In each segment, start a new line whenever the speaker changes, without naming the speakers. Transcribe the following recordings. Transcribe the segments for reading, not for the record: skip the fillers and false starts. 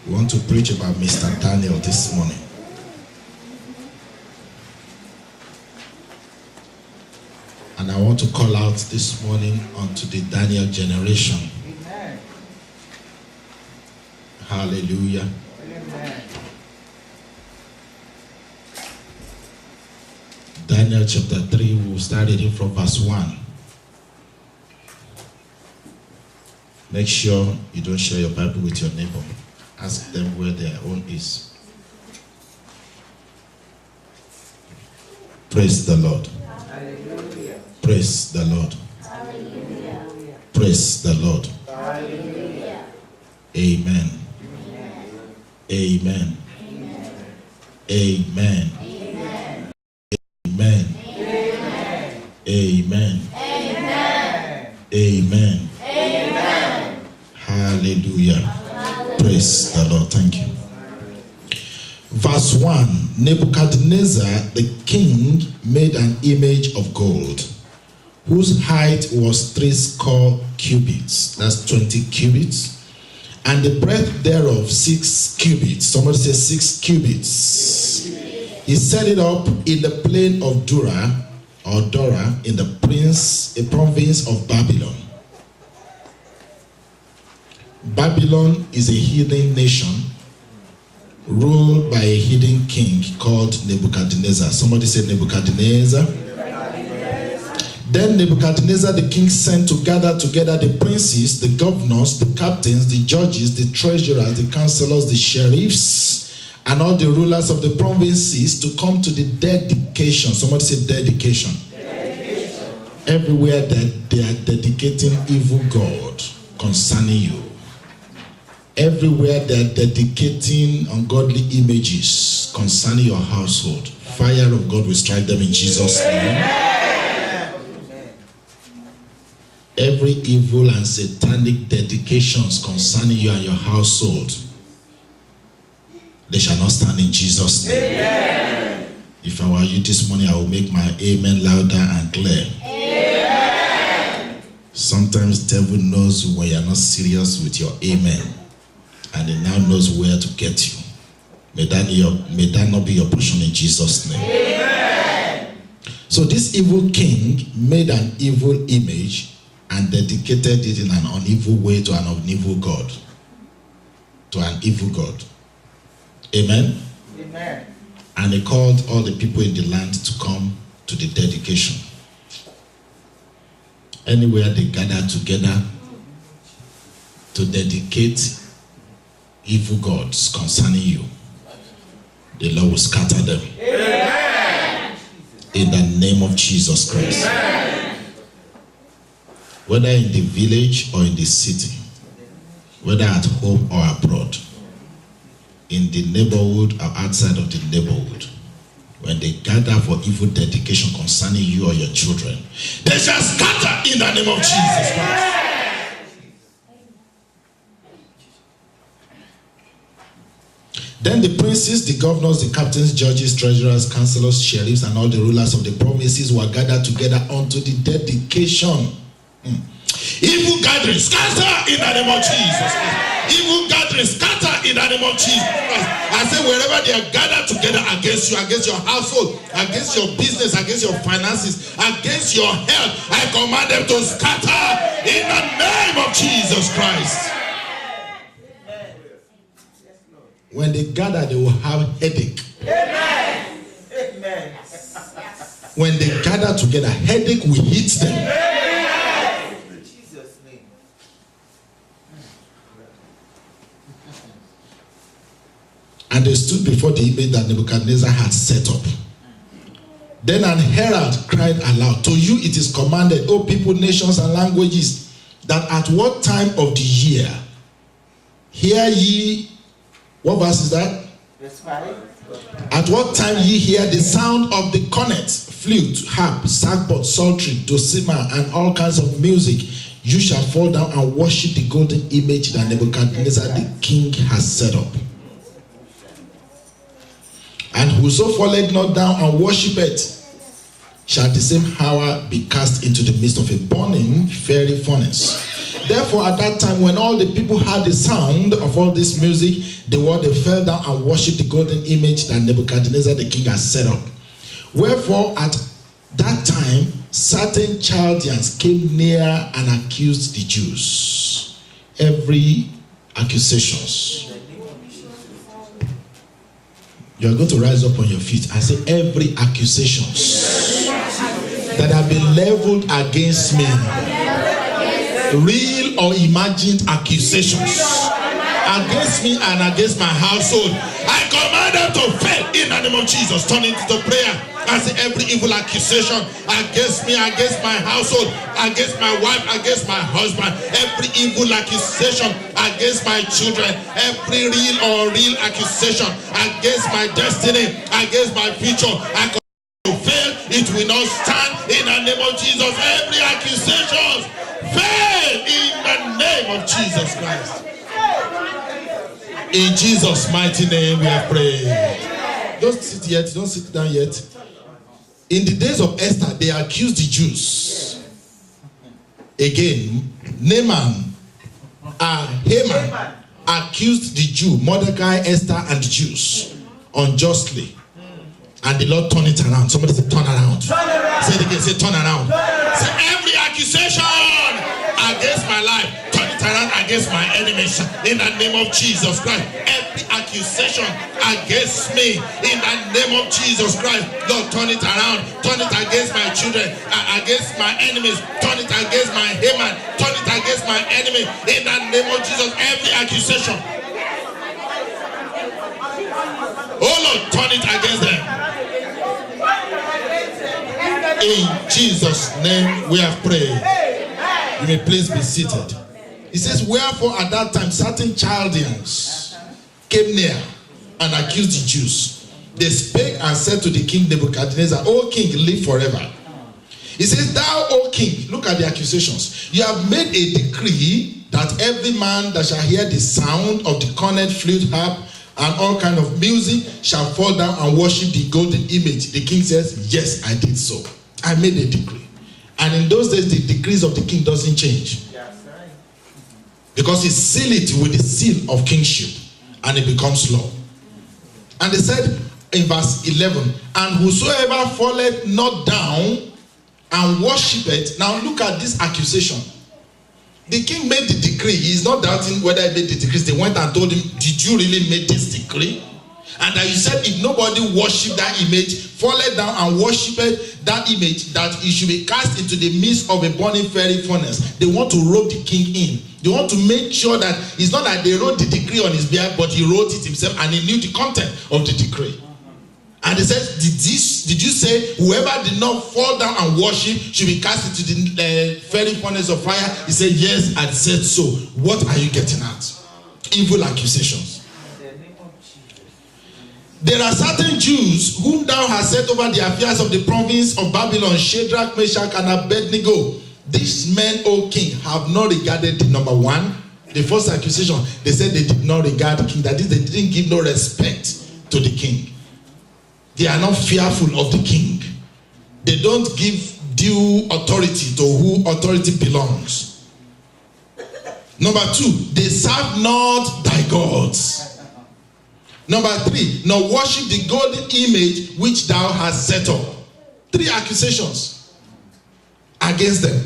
We want to preach about Mr. Daniel this morning. And I want to call out this morning onto the Daniel generation.
Amen.
Hallelujah.
Amen.
Daniel chapter 3, we'll start reading from verse 1. Make sure you don't share your Bible with your neighbor. Ask them where their own is. Praise the Lord.
Hallelujah.
Praise the Lord.
Hallelujah.
Praise the Lord.
Hallelujah.
Amen.
Amen.
Amen. Amen. Amen. Amen. Amen. Amen. Hallelujah. Praise the Lord. Thank you. Verse 1. Nebuchadnezzar the king made an image of gold, whose height was 60 cubits. That's 20 cubits. And the breadth thereof 6 cubits. Somebody say 6 cubits. He set it up in the plain of Dura in the province of Babylon. Babylon is a heathen nation ruled by a heathen king called Nebuchadnezzar. Somebody say Nebuchadnezzar. Then Nebuchadnezzar the king sent to gather together the princes, the governors, the captains, the judges, the treasurers, the counselors, the sheriffs, and all the rulers of the provinces to come to the dedication. Somebody say dedication. Everywhere that they are dedicating evil God concerning you. Everywhere they are dedicating ungodly images concerning your household. Fire of God will strike them in Jesus' name. Every evil and satanic dedications concerning you and your household, they shall not stand in Jesus' name. Amen. If I were you this morning, I will make my amen louder and clear. Amen. Sometimes the devil knows when you are not serious with your amen, and he now knows where to get you. May that not be your portion in Jesus' name. Amen. So this evil king made an evil image and dedicated it in an unevil way to an unevil God. To an evil God. Amen?
Amen.
And he called all the people in the land to come to the dedication. Anywhere they gather together to dedicate evil gods concerning you, the Lord will scatter them. Amen. In the name of Jesus Christ. Amen. Whether in the village or in the city, whether at home or abroad, in the neighborhood or outside of the neighborhood, when they gather for evil dedication concerning you or your children, they shall scatter in the name of Jesus Christ. Then the princes, the governors, the captains, judges, treasurers, counselors, sheriffs, and all the rulers of the provinces were gathered together unto the dedication. Evil gathering, scatter in the name of Jesus. Evil gathering, scatter in the name of Jesus. I say wherever they are gathered together against you, against your household, against your business, against your finances, against your health, I command them to scatter in the name of Jesus Christ. When they gather, they will have headache.
Amen. Amen.
When they gather together, headache will hit them.
Amen. In Jesus' name.
And they stood before the image that Nebuchadnezzar had set up. Then an herald cried aloud, to you it is commanded, O people, nations, and languages, that at what time of the year hear ye. What verse is that?
Verse 5.
At what time ye hear the sound of the cornet, flute, harp, sackbut, psaltery, dulcimer, and all kinds of music, you shall fall down and worship the golden image that Nebuchadnezzar the king has set up. And whoso falleth not down and worshipeth shall the same hour be cast into the midst of a burning fiery furnace. Therefore, at that time, when all the people heard the sound of all this music, they fell down and worshipped the golden image that Nebuchadnezzar the king had set up. Wherefore, at that time, certain Chaldeans came near and accused the Jews. Every accusations. You are going to rise up on your feet and say, every accusations that have been leveled against me, real or imagined accusations against me and against my household, I command them to fail in the name of Jesus. Turn it to prayer and say, every evil accusation against me, against my household, against my wife, against my husband, every evil accusation against my children, every real accusation against my destiny, against my future, I command to fail. It will not stand in the name of Jesus. Every accusation fail in the name of Jesus Christ. In Jesus' mighty name we have prayed. Don't sit yet. Don't sit down yet. In the days of Esther, they accused the Jews. Again, Haman accused the Jew, Mordecai, Esther, and the Jews unjustly. And the Lord turned it around. Somebody say, turn around. Say it again. Say, turn around. Say, every accusation against my life, turn it around against my enemies. In the name of Jesus Christ. Every accusation against me, in the name of Jesus Christ, Lord, turn it around. Turn it against my children, against my enemies. Turn it against my Haman. Turn it against my enemy. In the name of Jesus, every accusation. Oh Lord, turn it against them. In Jesus' name we have prayed. You may please be seated. It says, wherefore at that time certain Chaldeans came near and accused the Jews. They spake and said to the king Nebuchadnezzar, O king, live forever. He says, thou, O king, look at the accusations. You have made a decree that every man that shall hear the sound of the cornet, flute, harp, and all kind of music shall fall down and worship the golden image. The king says, yes, I did so. I made a decree. And in those days, the decrees of the king doesn't change. Because he sealed it with the seal of kingship. And it becomes law. And they said in verse 11, and whosoever falleth not down and worshipeth. Now look at this accusation. The king made the decree. He is not doubting whether he made the decrees. They went and told him, did you really make this decree? And that you said if nobody worship that image, falleth down and worshipeth that image, that he should be cast into the midst of a burning fiery furnace. They want to rope the king in. They want to make sure that it's not that they wrote the decree on his behalf, but he wrote it himself and he knew the content of the decree. And he says, did you say whoever did not fall down and worship should be cast into the fiery furnace of fire? He said, yes, I said so. What are you getting at? Evil accusations. There are certain Jews whom thou hast set over the affairs of the province of Babylon, Shadrach, Meshach, and Abednego. These men, O king, have not regarded the number one. The first accusation, they said they did not regard the king. That is, they didn't give no respect to the king. They are not fearful of the king. They don't give due authority to who authority belongs. Number two, they serve not thy gods. Number three, nor worship the golden image which thou hast set up. Three accusations against them.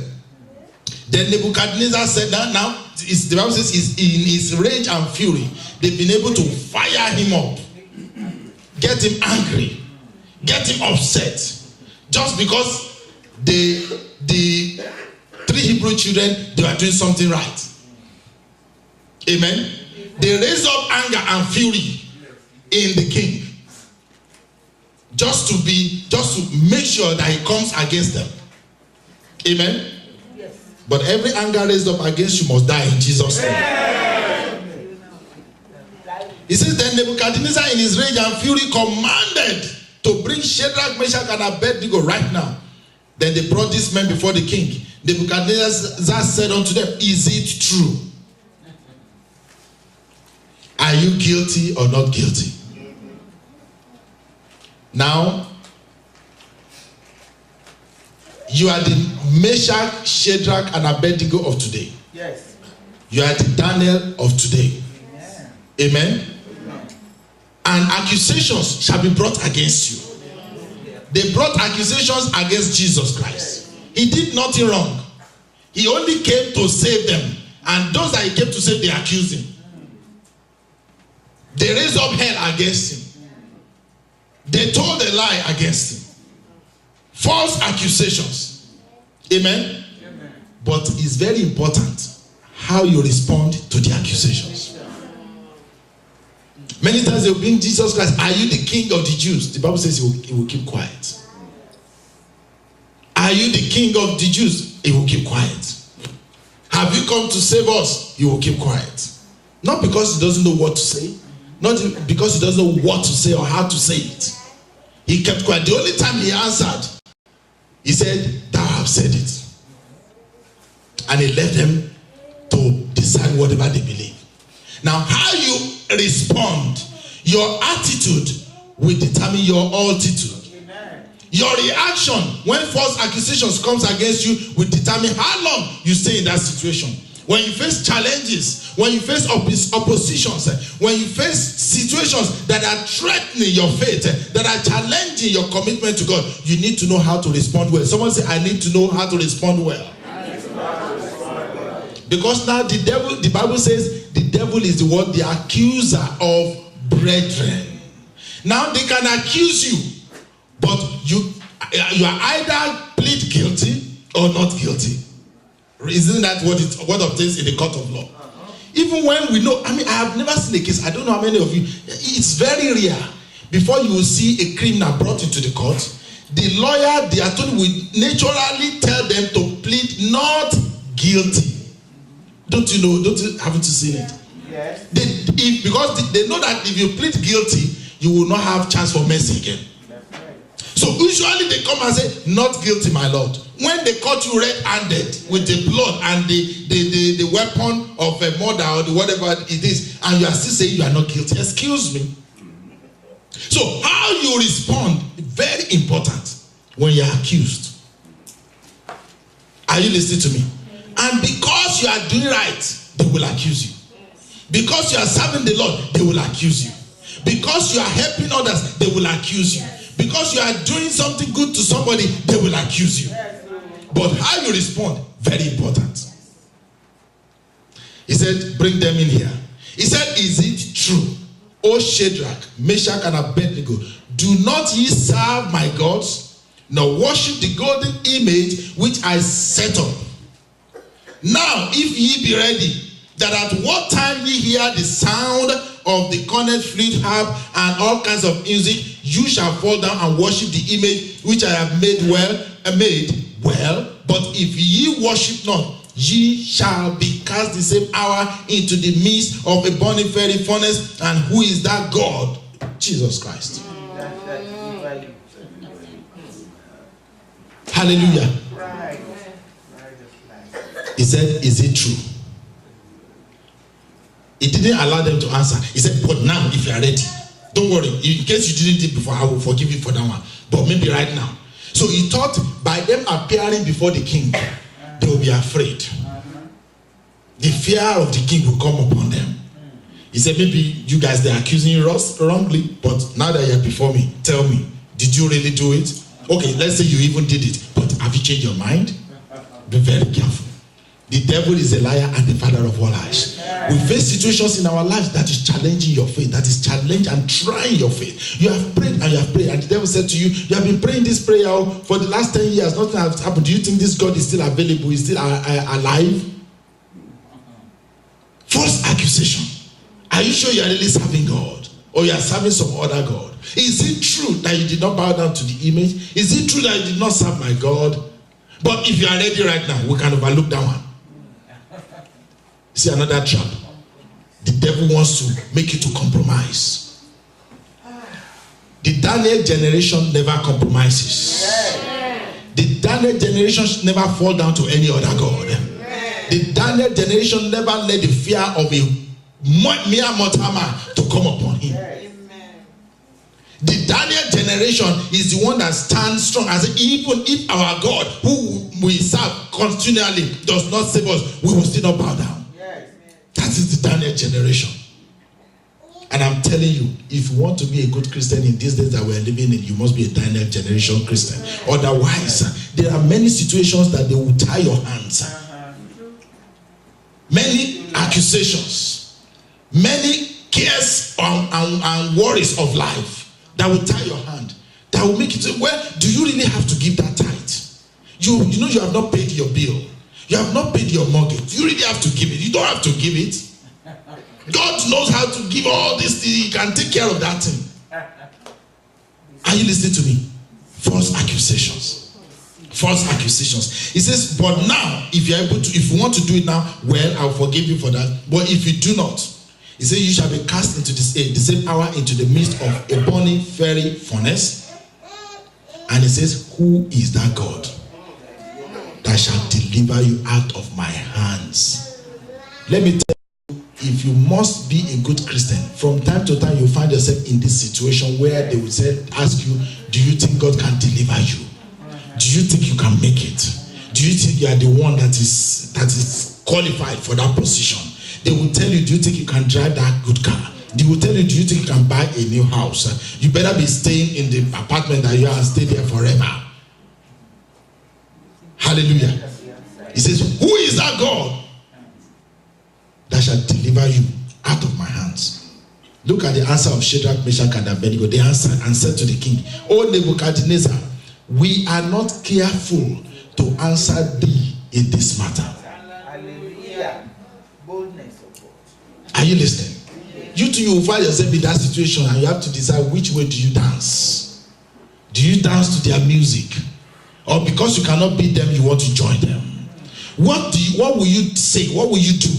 Then Nebuchadnezzar said that now, the Bible says he's in his rage and fury. They've been able to fire him up, get him angry, get him upset, just because the three Hebrew children, they were doing something right. Amen. They raised up anger and fury in the king, just to make sure that he comes against them. Amen. Yes. But every anger raised up against you must die in Jesus' name. He says, then Nebuchadnezzar in his rage and fury commanded to bring Shadrach, Meshach, and Abednego right now. Then they brought these men before the king. Nebuchadnezzar said unto them, is it true? Are you guilty or not guilty? Now, you are the Meshach, Shadrach, and Abednego of today.
Yes.
You are the Daniel of today. Amen. And accusations shall be brought against you. They brought accusations against Jesus Christ. He did nothing wrong. He only came to save them. And those that he came to save, they accused him. They raised up hell against him. They told a lie against him. False accusations. Amen. But it's very important how you respond to the accusations. Many times they will bring Jesus Christ. Are you the king of the Jews? The Bible says he will keep quiet. Are you the king of the Jews? He will keep quiet. Have you come to save us? He will keep quiet. Not because he doesn't know what to say. Not because he doesn't know what to say or how to say it. He kept quiet. The only time he answered, he said, thou have said it. And he left them to decide whatever they believe. Now, how you respond, your attitude will determine your altitude. Amen. Your reaction when false accusations comes against you will determine how long you stay in that situation. When you face challenges, when you face oppositions, when you face situations that are threatening your faith, that are challenging your commitment to God, you need to know how to respond well. Someone say, I need to know how to respond well. Because now the devil, the Bible says, the devil is the one, the accuser of brethren. Now they can accuse you, but you are either plead guilty or not guilty. Isn't that what obtains in the court of law? Even when we know, I have never seen a case, I don't know how many of you, it's very rare. Before you will see a criminal brought into the court, the lawyer, the attorney will naturally tell them to plead not guilty. Don't you know? Haven't you seen it? Yes. Because they know that if you plead guilty, you will not have chance for mercy again. So usually they come and say, not guilty, my Lord. When they caught you red-handed with the blood and the weapon of a murder or the whatever it is, and you are still saying you are not guilty, excuse me. So how you respond, very important when you are accused. Are you listening to me? And because you are doing right, they will accuse you. Because you are serving the Lord, they will accuse you. Because you are helping others, they will accuse you. Because you are doing something good to somebody, they will accuse you. But how you respond, very important. He said, bring them in here. He said, is it true, O Shadrach, Meshach, and Abednego, do not ye serve my gods, nor worship the golden image which I set up? Now, if ye be ready, that at what time ye hear the sound of the cornet, flute, harp, and all kinds of music, you shall fall down and worship the image which I have made well. But if ye worship not, ye shall be cast the same hour into the midst of a burning fiery furnace. And who is that God? Jesus Christ. Hallelujah. He said, is it true? He didn't allow them to answer. He said, but now, if you are ready, don't worry. In case you didn't do it before, I will forgive you for that one. But maybe right now. So he thought by them appearing before the king, they will be afraid. The fear of the king will come upon them. He said, maybe you guys, they're accusing you wrongly, but now that you're before me, tell me, did you really do it? Okay, let's say you even did it, but have you changed your mind? Be very careful. The devil is a liar and the father of all lies. We face situations in our lives that is challenging your faith, that is challenging and trying your faith. You have prayed and you have prayed, and the devil said to you, you have been praying this prayer for the last 10 years, nothing has happened. Do you think this God is still available, is still alive? False accusation. Are you sure you are really serving God? Or you are serving some other God? Is it true that you did not bow down to the image? Is it true that you did not serve my God? But if you are ready right now, we can overlook that one. See another trap. The devil wants to make you to compromise. The Daniel generation never compromises. The Daniel generation never fall down to any other God. The Daniel generation never let the fear of a mere mortal man to come upon him. The Daniel generation is the one that stands strong. As even if our God, who we serve continually, does not save us, we will still not bow down.
Yes.
That is the Daniel generation. And I'm telling you, if you want to be a good Christian in these days that we're living in, you must be a Daniel generation Christian. Otherwise, there are many situations that they will tie your hands. Many accusations, many cares and worries of life that will tie your hand, that will make it say, well, do you really have to give that tithe? You know you have not paid your bill. You have not paid your mortgage. You really have to give it. You don't have to give it. God knows how to give all this thing. He can take care of that thing. Are you listening to me? False accusations. False accusations. He says, but now, if you're able to, if you want to do it now, well, I'll forgive you for that. But if you do not, he says, you shall be cast into the same hour into the midst of a burning fiery furnace. And he says, who is that God that shall deliver you out of my hands? Let me tell you, if you must be a good Christian, from time to time you find yourself in this situation where they will ask you, do you think God can deliver you? Do you think you can make it? Do you think you are the one that is qualified for that position? They will tell you, do you think you can drive that good car? They will tell you, do you think you can buy a new house? You better be staying in the apartment that you are and stay there forever. Hallelujah. He says, who is that God that shall deliver you out of my hands? Look at the answer of Shadrach, Meshach, and Abednego. They answered and said to the king, O Nebuchadnezzar, we are not careful to answer thee in this matter.
Hallelujah. Boldness of God.
Are you listening? You too, you will find yourself in that situation and you have to decide which way do you dance. Do you dance to their music? Or because you cannot beat them, you want to join them? What will you say? What will you do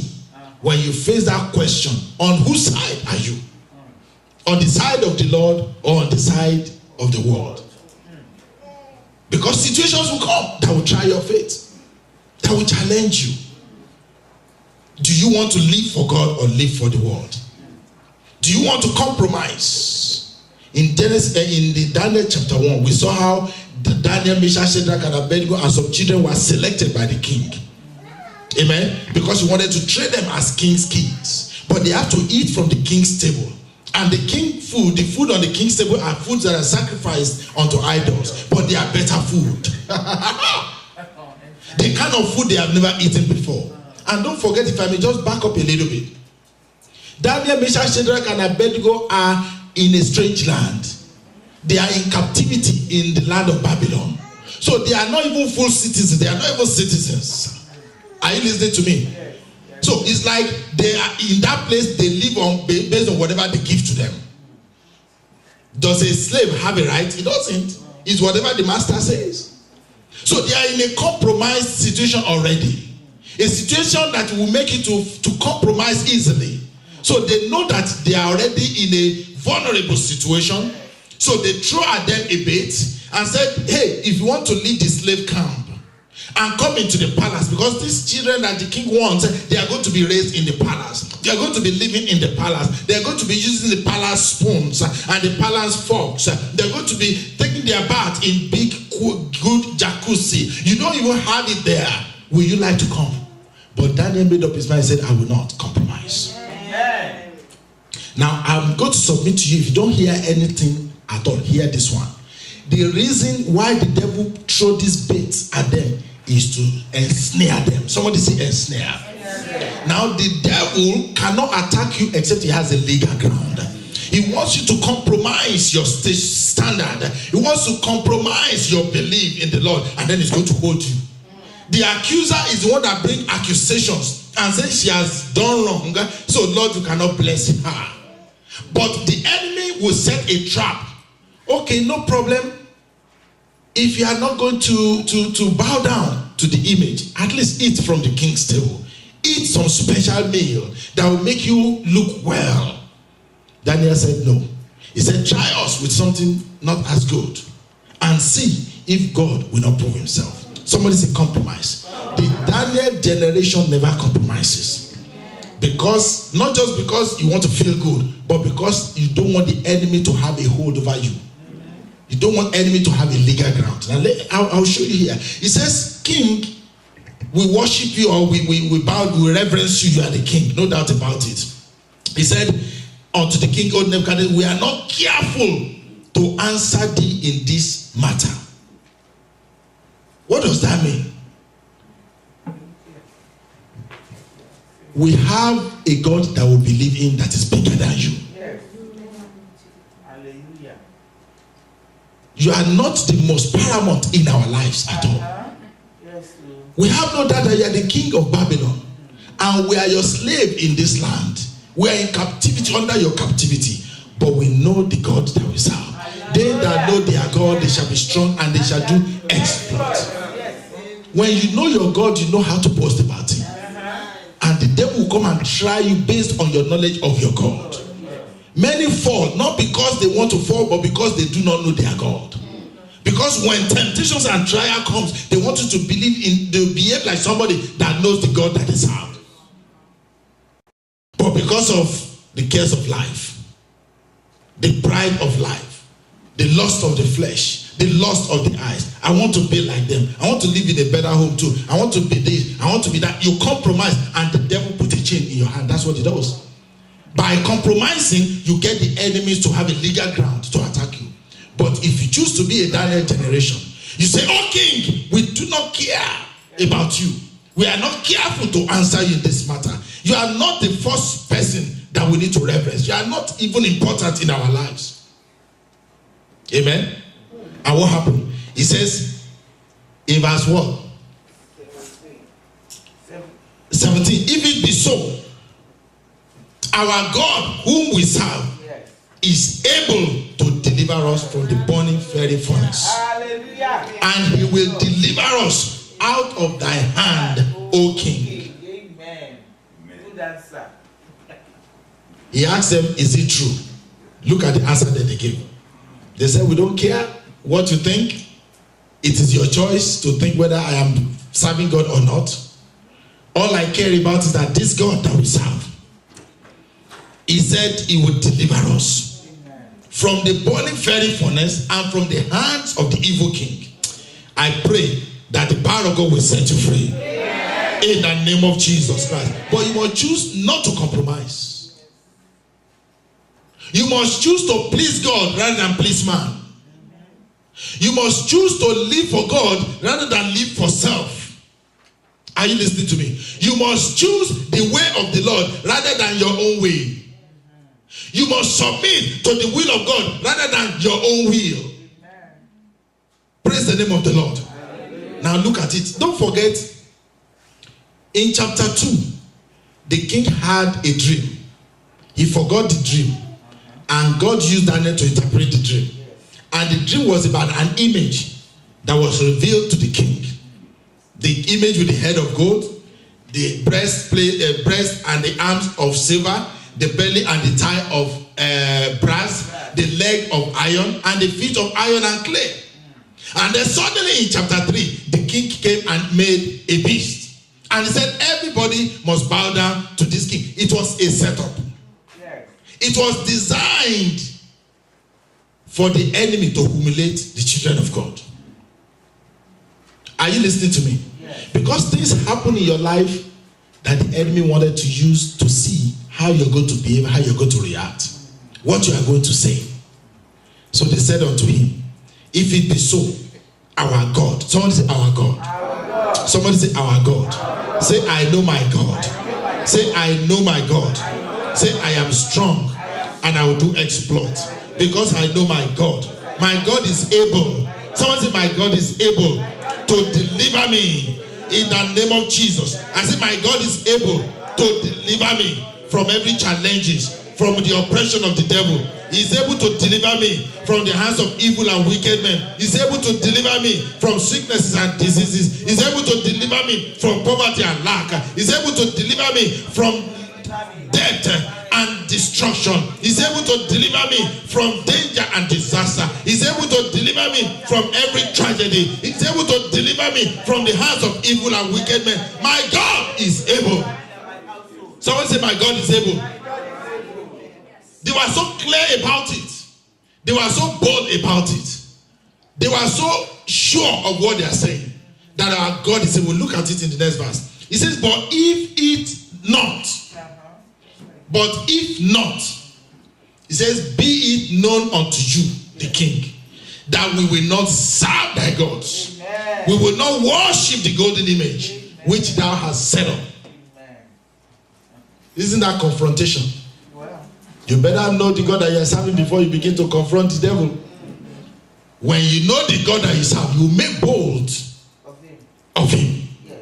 when you face that question? On whose side are you? On the side of the Lord or on the side of the world? Because situations will come that will try your faith, that will challenge you. Do you want to live for God or live for the world? Do you want to compromise? In the Daniel chapter 1, we saw how the Daniel, Meshach, Shadrach, and Abednego and some children were selected by the king. Amen? Because he wanted to train them as king's kids. But they have to eat from the king's table. And the food on the king's table are foods that are sacrificed unto idols. But they are better food. The kind of food they have never eaten before. And don't forget, if I may just back up a little bit. Daniel, Meshach, Shadrach, and Abednego are in a strange land. They are in captivity in the land of Babylon. So they are not even full citizens. They are not even citizens. Are you listening to me? So it's like they are in that place, they live on based on whatever they give to them. Does a slave have a right? He doesn't. It's whatever the master says. So they are in a compromised situation already. A situation that will make you to compromise easily. So they know that they are already in a vulnerable situation. So they throw at them a bait and said, hey, if you want to leave the slave camp and come into the palace, because these children that the king wants, they are going to be raised in the palace. They are going to be living in the palace. They are going to be using the palace spoons and the palace forks. They are going to be taking their bath in big, good jacuzzi. You don't even have it there. Will you like to come? But Daniel made up his mind and said, I will not compromise. Amen. Now, I'm going to submit to you, if you don't hear anything at all, hear this one. The reason why the devil throw these baits at them is to ensnare them. Somebody say ensnare. Now, the devil cannot attack you except he has a legal ground. He wants you to compromise your standard. He wants to compromise your belief in the Lord, and then he's going to hold you. The accuser is the one that brings accusations and says she has done wrong, so Lord, you cannot bless her. But the enemy will set a trap. Okay, no problem. If you are not going to bow down to the image, at least eat from the king's table. Eat some special meal that will make you look well. Daniel said no. He said, try us with something not as good and see if God will not prove himself. Somebody say compromise. The Daniel generation never compromises. Because, not just because you want to feel good, but because you don't want the enemy to have a hold over you. You don't want enemy to have a legal ground. Now, I'll show you here. It says, King, we worship you, or we bow, we reverence you, you are the king. No doubt about it. He said unto the king, O Nebuchadnezzar, we are not careful to answer thee in this matter. What does that mean? We have a God that we believe in that is bigger than you.
Yes. Hallelujah.
You are not the most paramount in our lives at all.
Yes, Lord.
We have no doubt that you are the king of Babylon, and we are your slave in this land. We are in captivity, under your captivity, but we know the God that we serve. They that know their God, they shall be strong and they shall do exploits. When you know your God, you know how to boast about him. And the devil will come and try you based on your knowledge of your God. Many fall, not because they want to fall, but because they do not know their God. Because when temptations and trial comes, they want you to they behave like somebody that knows the God that is served. But because of the cares of life, the pride of life, the lust of the flesh, the lust of the eyes, I want to be like them. I want to live in a better home too. I want to be this. I want to be that. You compromise and the devil put a chain in your hand. That's what he does. By compromising, you get the enemies to have a legal ground to attack you. But if you choose to be a Daniel generation, you say, oh king, we do not care about you. We are not careful to answer you in this matter. You are not the first person that we need to reverence. You are not even important in our lives. Amen. And what happened? He says in verse what? 17. If it be so, our God whom we serve is able to deliver us from the burning fiery furnace.
Hallelujah.
And he will deliver us out of thy hand, O king.
Amen. Good answer.
He asked them, is it true? Look at the answer that they gave. They said, we don't care what you think. It is your choice to think whether I am serving God or not. All I care about is that this God that we serve, he said he would deliver us from the burning fiery furnace and from the hands of the evil king. I pray that the power of God will set you free. Amen. In the name of Jesus Christ. But you must choose not to compromise. You must choose to please God rather than please man. You must choose to live for God rather than live for self. Are you listening to me? You must choose the way of the Lord rather than your own way. You must submit to the will of God rather than your own will. Praise the name of the Lord. Now look at it. Don't forget, in chapter 2, the king had a dream. He forgot the dream. And God used Daniel to interpret the dream. And the dream was about an image that was revealed to the king. The image with the head of gold, the breast and the arms of silver, the belly and the thigh of brass, the leg of iron, and the feet of iron and clay. And then suddenly in chapter 3, the king came and made a beast. And he said, everybody must bow down to this king. It was a setup. It was designed for the enemy to humiliate the children of God. Are you listening to me? Yes. Because things happen in your life that the enemy wanted to use to see how you're going to behave, how you're going to react, what you are going to say. So they said unto him, if it be so, our God. Somebody say our God. Our God. Somebody say our God. Our God. Say I know my God. Say I know my God. Say I am strong and I will do exploits because I know my God. My God is able. Someone say my God is able to deliver me in the name of Jesus. I say my God is able to deliver me from every challenges, from the oppression of the devil. He's able to deliver me from the hands of evil and wicked men. He's able to deliver me from sicknesses and diseases. He's able to deliver me from poverty and lack. He's able to deliver me from death and destruction. He's able to deliver me from danger and disaster. He's able to deliver me from every tragedy. He's able to deliver me from the hands of evil and wicked men. My God is able. Someone say, my God is able. They were so clear about it. They were so bold about it. They were so sure of what they are saying that our God is able. Look at it in the next verse. He says, but if it not, he says, be it known unto you, the king, that we will not serve thy gods. Amen. We will not worship the golden image, amen, which thou hast set up. Amen. Isn't that confrontation? Well, you better know the God that you are serving before you begin to confront the devil. When you know the God that you serve, you make bold of him. Yes.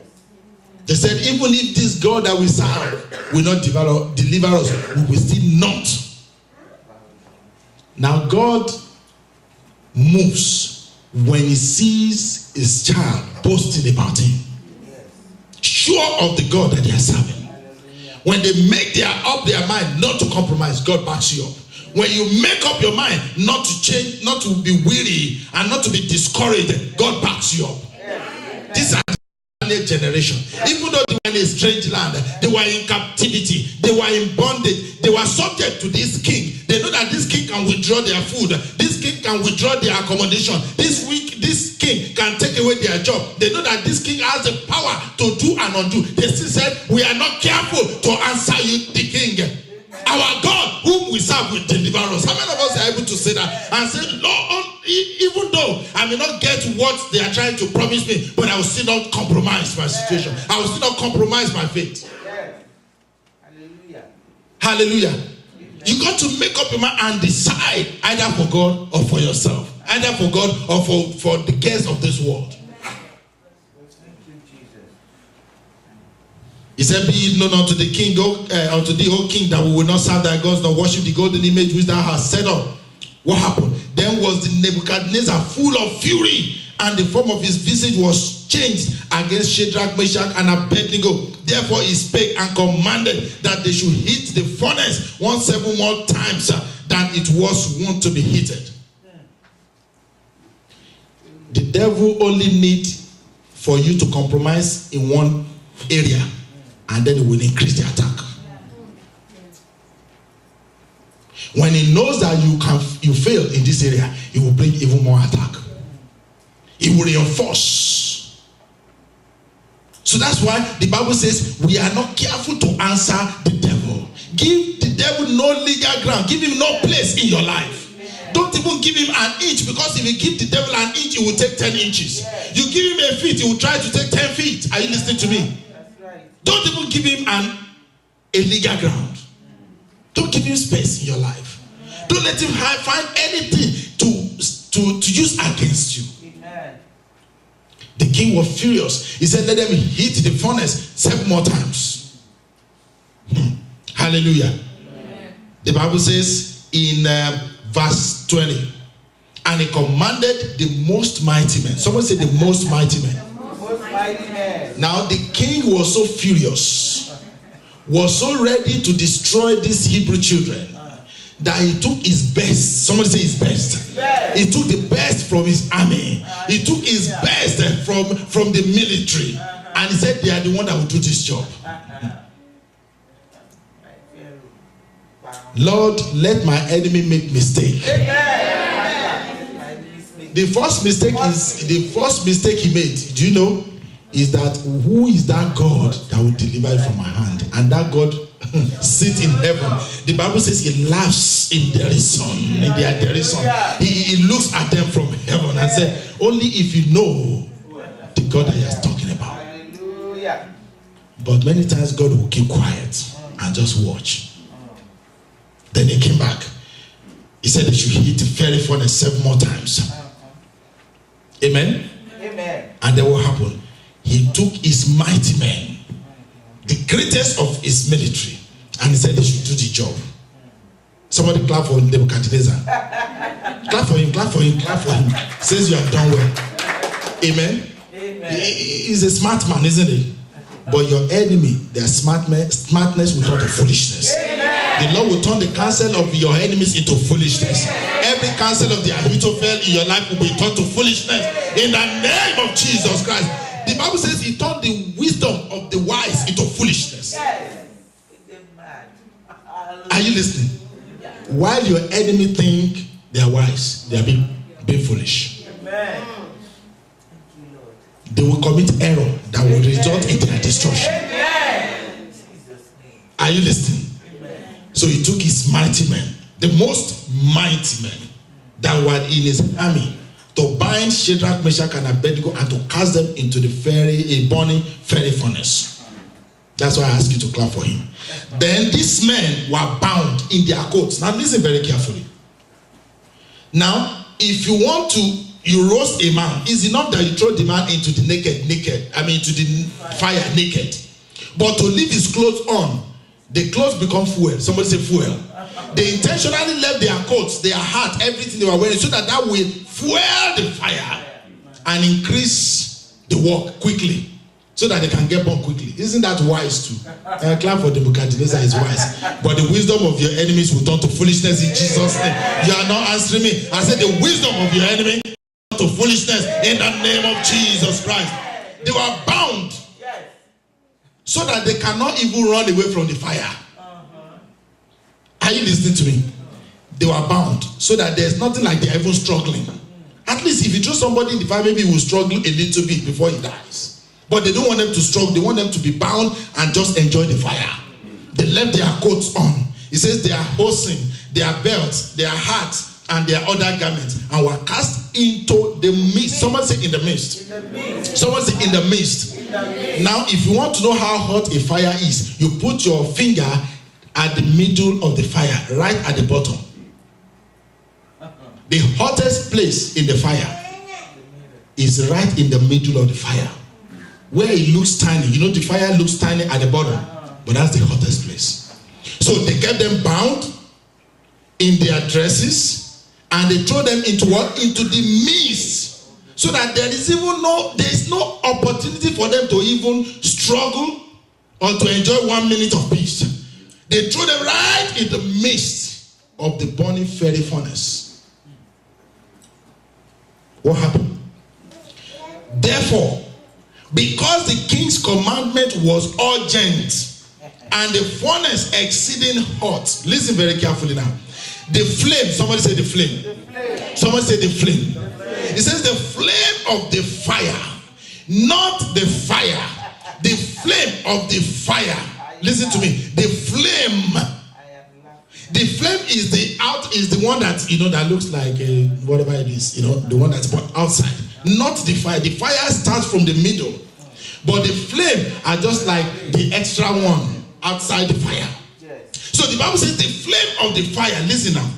They said, even if this God that we serve will not deliver us, we will still not. Now God moves when he sees his child boasting about him, sure of the God that they are serving. When they make up their mind not to compromise, God backs you up. When you make up your mind not to change, not to be weary, and not to be discouraged, God backs you up. These are the generation. Even though they were in a strange land, they were in captivity, they were in bondage, they were subject to this king. They know that this king can withdraw their food, this king can withdraw their accommodation, this king can take away their job. They know that this king has the power to do and undo. They still said, we are not careful to answer you, the king. Our God, whom we serve, will deliver us. How many of us are able to say that and say, Lord, even though I may not get what they are trying to promise me, but I will still not compromise my situation. I will still not compromise my faith. Hallelujah. Hallelujah. You got to make up your mind and decide either for God or for yourself. Either for God or for the cares of this world. He said, be it known unto the king, unto thee, O king, that we will not serve thy gods, nor worship the golden image which thou hast set up. What happened? Then was the Nebuchadnezzar full of fury, and the form of his visage was changed against Shadrach, Meshach, and Abednego. Therefore he spake and commanded that they should heat the furnace 17 more times than it was wont to be heated. The devil only needs for you to compromise in one area, and then it will increase the attack. When he knows that you fail in this area, he will bring even more attack. He will reinforce. So that's why the Bible says we are not careful to answer the devil. Give the devil no legal ground. Give him no place in your life. Don't even give him an inch, because if you give the devil an inch, he will take 10 inches. You give him a feet, he will try to take 10 feet. Are you listening to me? Don't even give him a legal ground. Don't give him space in your life. Don't let him find anything to use against you. Amen. The king was furious. He said, let them heat the furnace 7 more times. Hallelujah. Amen. The Bible says in verse 20, and he commanded the most mighty men. Someone say the most mighty men. Now the king was so furious, was so ready to destroy these Hebrew children, that he took his best. Somebody say his best. He took the best from his army. He took his best from the military, and he said they are the one that will do this job. Lord, let my enemy make mistake. The first mistake he made, do you know, is that who is that God that will deliver it from my hand? And that God sits in heaven. The Bible says he laughs in derision. In their derision. He looks at them from heaven and says, only if you know the God that he is talking about. But many times God will keep quiet and just watch. Then he came back. He said they should hit the fiery furnace 7 more times. Amen? Amen. And then what happened? He took his mighty men, the greatest of his military, and he said they should do the job. Somebody clap for Nebuchadnezzar. Clap for him, clap for him, clap for him. Says you have done well. Amen? Amen. He's a smart man, isn't he? But your enemy, their smartness will turn to foolishness. Amen. The Lord will turn the counsel of your enemies into foolishness. Every counsel of the Ahithophel in your life will be turned to foolishness. In the name of Jesus Christ. The Bible says he turned the wisdom of the wise into foolishness. Are you listening? While your enemy think they are wise, they are being foolish.
Amen.
They will commit error that will result in their destruction.
Amen.
Are you listening?
Amen.
So he took his mighty men, the most mighty men that were in his army, to bind Shadrach, Meshach, and Abednego and to cast them into a burning fiery furnace. That's why I ask you to clap for him. Then these men were bound in their coats. Now listen very carefully. Now, if you want to, you roast a man, it's enough that you throw the man into the into the fire naked. But to leave his clothes on, the clothes become fuel. Somebody say fuel. They intentionally left their coats, their hat, everything they were wearing, so that will fuel the fire and increase the work quickly, so that they can get born quickly. Isn't that wise too? Clap for Nebuchadnezzar is wise. But the wisdom of your enemies will turn to foolishness in Jesus' name. You are not answering me. I said the wisdom of your enemy will turn to foolishness in the name of Jesus Christ. They were bound so that they cannot even run away from the fire. Are you listening to me? They were bound so that there's nothing like they're even struggling. At least if you throw somebody in the fire, maybe he will struggle a little bit before he dies. But they don't want them to struggle. They want them to be bound and just enjoy the fire. They left their coats on. It says their hosen, their belts, their hats, and their other garments, and were cast into the mist. Someone say in the mist. Someone say in the mist. Now, if you want to know how hot a fire is, you put your finger at the middle of the fire, right at the bottom. The hottest place in the fire is right in the middle of the fire, where it looks tiny. You know, the fire looks tiny at the bottom, but that's the hottest place. So they kept them bound in their dresses, and they throw them into what? Into the mist, so that there is no opportunity for them to even struggle or to enjoy 1 minute of peace. They threw them right in the midst of the burning fiery furnace. What happened? Therefore, because the king's commandment was urgent and the furnace exceeding hot, listen very carefully now. The flame, somebody say the flame. Somebody say the flame. It says the flame of the fire, not the fire. The flame of the fire. Listen to me. The flame. The flame is the one that that looks like whatever it is. The one that's outside. Not the fire. The fire starts from the middle, but the flame are just like the extra one outside the fire. So the Bible says the flame of the fire. Listen now.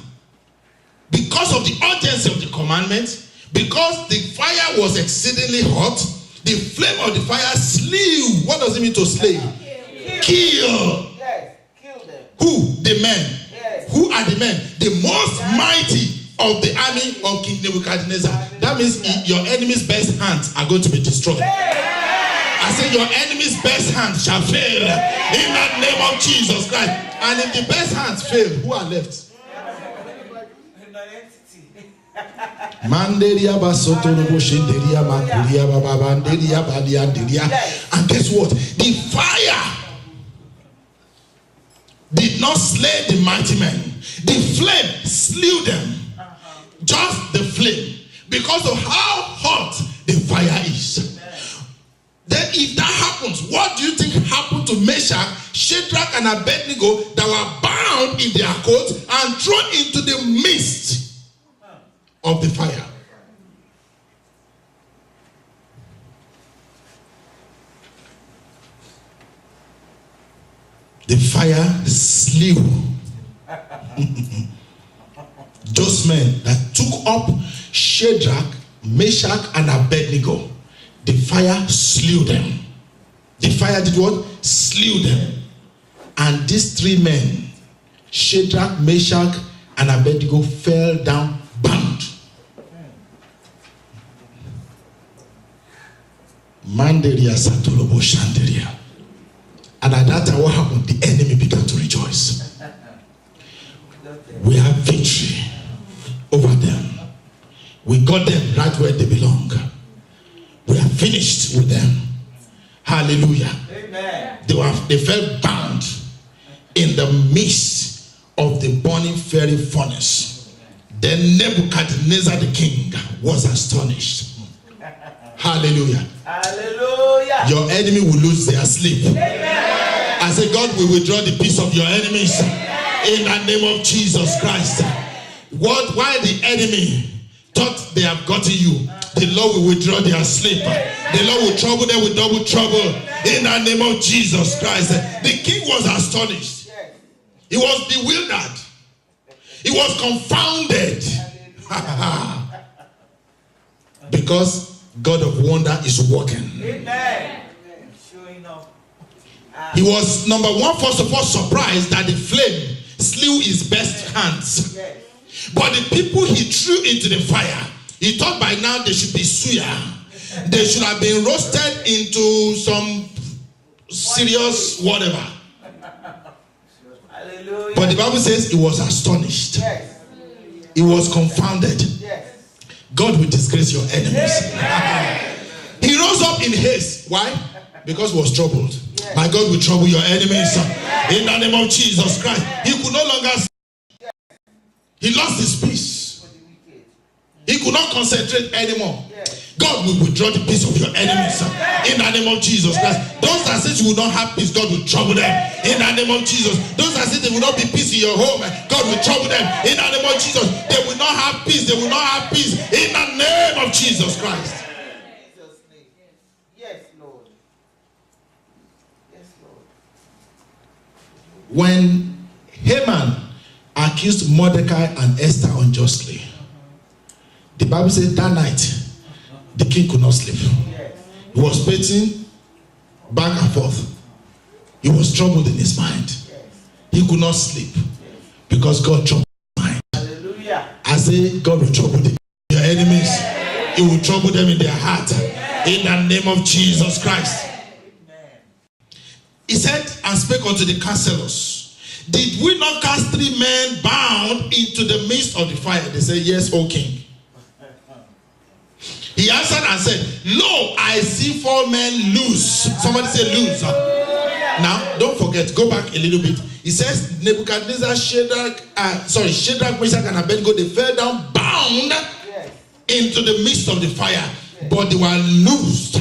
Because of the urgency of the commandment, because the fire was exceedingly hot, the flame of the fire slew. What does it mean to slay? Kill.
Yes, kill them.
Who? The men.
Yes.
Who are the men? The most mighty of the army of King Nebuchadnezzar. That means your enemy's best hands are going to be destroyed. I say your enemy's best hands shall fail in the name of Jesus Christ. And if the best hands fail, who are left? Manderia basotonobo shinderia makuria babanderia balianderia. And guess what? The fire did not slay the mighty men. The flame slew them. Just the flame. Because of how hot the fire is. Then if that happens, what do you think happened to Meshach, Shadrach, and Abednego that were bound in their coats and thrown into the mist of the fire? The fire slew those men that took up Shadrach, Meshach, and Abednego. The fire slew them. The fire did what? Slew them. And these three men, Shadrach, Meshach, and Abednego, fell down bound. Manderia Satolobo Shanderia. And at that time, what happened? The enemy began to rejoice. We have victory over them. We got them right where they belong. We are finished with them. Hallelujah.
Amen.
They fell bound in the midst of the burning fiery furnace. Then Nebuchadnezzar the king was astonished. Hallelujah.
Hallelujah.
Your enemy will lose their sleep.
Amen.
I say, God will withdraw the peace of your enemies in the name of Jesus Christ. Why the enemy thought they have gotten you, the Lord will withdraw their sleep. The Lord will trouble them with double trouble in the name of Jesus Christ. The king was astonished. He was bewildered. He was confounded. Because God of wonder is working.
Amen. Showing up.
He was, number one, first of all, surprised that the flame slew his best hands.
Yes.
But the people he threw into the fire, he thought by now they should be suya. They should have been roasted into some serious whatever.
Hallelujah.
But the Bible says he was astonished.
Yes.
He was confounded.
Yes.
God will disgrace your enemies.
Amen.
He rose up in haste. Why? Because he was troubled. My God will trouble your enemies in the name of Jesus Christ. He could no longer see. He lost his peace. He could not concentrate anymore. God will withdraw the peace of your enemies in the name of Jesus Christ. Those that say you will not have peace, God will trouble them in the name of Jesus. Those that say there will not be peace in your home, God will trouble them in the name of Jesus. They will not have peace. They will not have peace in the name of Jesus Christ.
Yes, Lord. Yes, Lord.
When Haman accused Mordecai and Esther unjustly, the Bible said that night the king could not sleep.
Yes.
He was pacing back and forth. He was troubled in his mind.
Yes.
He could not sleep because God troubled his mind.
Hallelujah.
I say God will trouble your enemies. He will trouble them in their heart in the name of Jesus Christ. He said and spake unto the counselors, did we not cast 3 men bound into the midst of the fire? They said, yes, O king. He answered and said, lo, I see 4 men loose. Somebody say loose. Now, don't forget, go back a little bit. He says, Nebuchadnezzar, Shadrach, Meshach, and Abednego, they fell down bound into the midst of the fire, but they were loosed.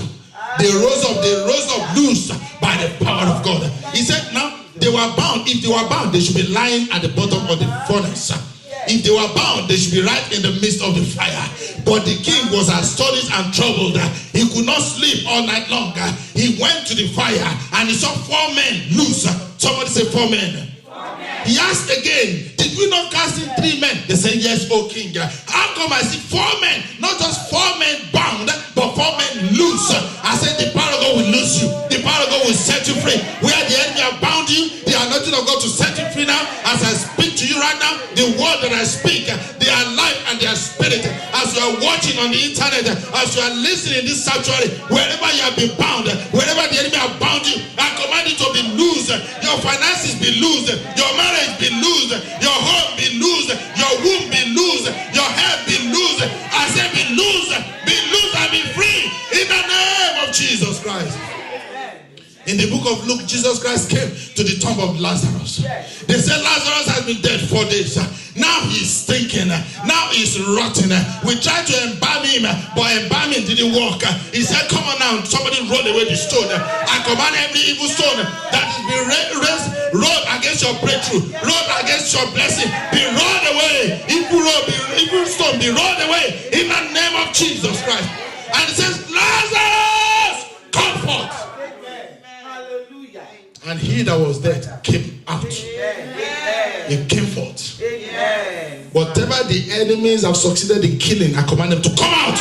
They rose up loose by the power of God. He said, now, they were bound. If they were bound, they should be lying at the bottom of the furnace. If they were bound, they should be right in the midst of the fire. But the king was astonished and troubled. He could not sleep all night long. He went to the fire and he saw 4 men loose. Somebody say 4 men. He asked again, did we not cast in 3 men? They said, yes, O king. How come I see 4 men? Not just 4 men bound, but 4 men loose. I said, the power of God will loose you. The power of God will set you free. Where the enemy have bound you, the anointing of God to set you free now. As I speak to you right now, the word that I speak, they are life and they are spirit. As you are watching on the internet, as you are listening in this sanctuary, wherever you have been bound, wherever the enemy have bound you, I command you to be loose. Your finances be loose. Your marriage be loose. Your home be loose. Your womb be loose. Your health be loose. I say be loose and be free in the name of Jesus Christ. In the book of Luke, Jesus Christ came to the tomb of Lazarus. They said Lazarus has been dead 4 days. Now he's stinking. Now he's rotten. We tried to embalm him, but embalming didn't work. He said, come on now, somebody roll away the stone. I command every evil stone that is being raised, rolled against your breakthrough, rolled against your blessing, be rolled away. Evil stone be rolled away in the name of Jesus Christ. And it says, Lazarus, come forth. And he that was dead came out. He came forth. Whatever the enemies have succeeded in killing, I command them to come out.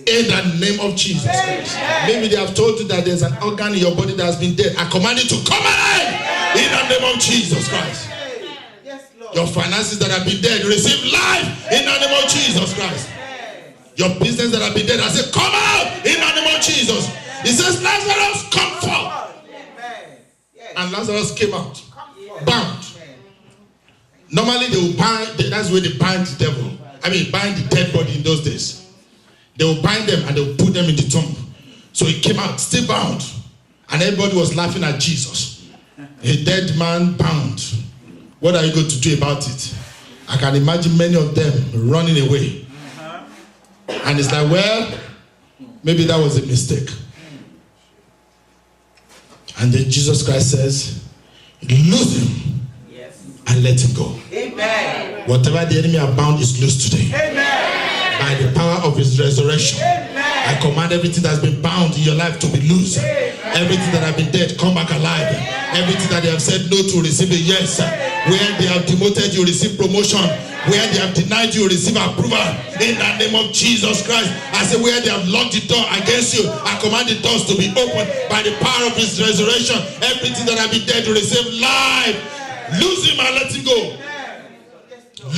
In the name of Jesus Christ. Maybe they have told you that there's an organ in your body that has been dead. I command it to come alive. In the name of Jesus Christ. Your finances that have been dead, receive life. In the name of Jesus Christ. Your business that have been dead, I say, come out. In the name of Jesus. He says, Lazarus, come forth. And Lazarus came out, bound. Normally they will bind, that's where they bind the devil. Bind the dead body in those days. They will bind them and they will put them in the tomb. So he came out, still bound. And everybody was laughing at Jesus. A dead man bound. What are you going to do about it? I can imagine many of them running away. And it's like, well, maybe that was a mistake. And then Jesus Christ says, loose him and let him go.
Amen.
Whatever the enemy have bound is loose today.
Amen.
By the power of his resurrection. I command everything that's been bound in your life to be loose. Everything that have been dead, come back alive. Everything that they have said no to, receive a yes. Where they have demoted you, receive promotion. Where they have denied you, receive approval. In the name of Jesus Christ. I say where they have locked the door against you, I command the doors to be opened by the power of his resurrection. Everything that have been dead to receive life. Lose him and let him go.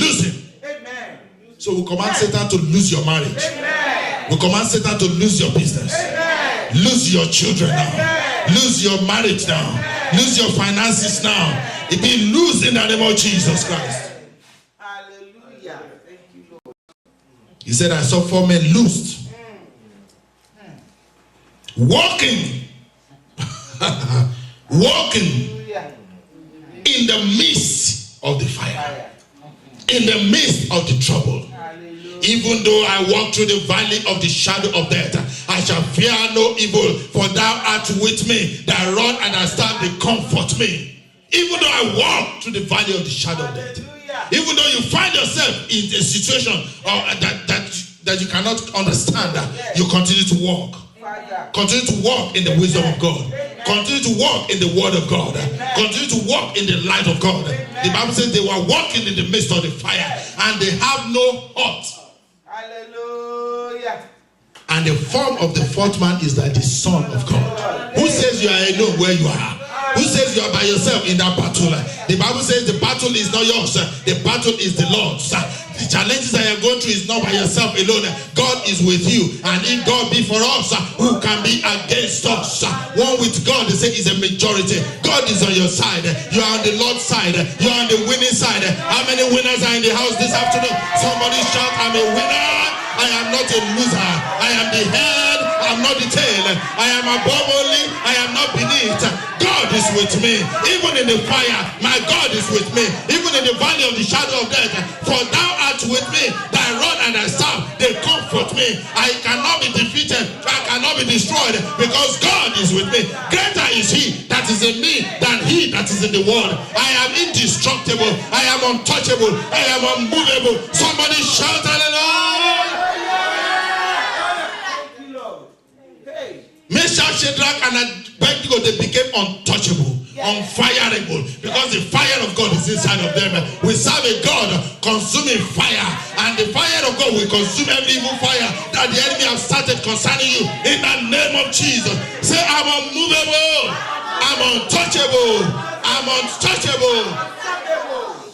Lose him. So we command Satan to lose your marriage. We command Satan to lose your business. Lose your children now. Lose your marriage now. Lose your finances now. It be loose in the name of Jesus Christ.
Hallelujah. Thank you, Lord.
He said, I saw 4 men loosed. Walking. Walking in the midst of the fire. In the midst of the trouble. Even though I walk through the valley of the shadow of death, I shall fear no evil, for thou art with me. Thy rod and thy staff, they comfort me. Even though I walk through the valley of the shadow of death, even though you find yourself in a situation that you cannot understand, you continue to walk. Continue to walk in the wisdom of God. Continue to walk in the word of God. Continue to walk in the light of God. The Bible says they were walking in the midst of the fire and they have no hurt.
Hallelujah.
And the form of the fourth man is like the Son of God. Who says you are alone where you are? Who says you are by yourself in that battle? The Bible says the battle is not yours. The battle is the Lord's. The challenges that you're going through is not by yourself alone. God is with you. And if God be for us, who can be against us? One with God, they say, is a majority. God is on your side. You are on the Lord's side. You are on the winning side. How many winners are in the house this afternoon? Somebody shout, I'm a winner. I am not a loser. I am the head. I'm not the tail. I am above only. I am not beneath. God is with me. Even in the fire, my God is with me. Even in the valley of the shadow of death, for thou art with me. Thy rod and thy staff, they comfort me. I cannot be defeated. I cannot be destroyed because God is with me. Greater is he that is in me than he that is in the world. I am indestructible. I am untouchable. I am unmovable. Somebody shout hallelujah. Meshach, Shadrach, and Abednego, they became untouchable, unfireable, because the fire of God is inside of them. We serve a God consuming fire, and the fire of God will consume every evil fire that the enemy has started concerning you. In the name of Jesus, say, I'm unmovable, I'm untouchable, I'm untouchable.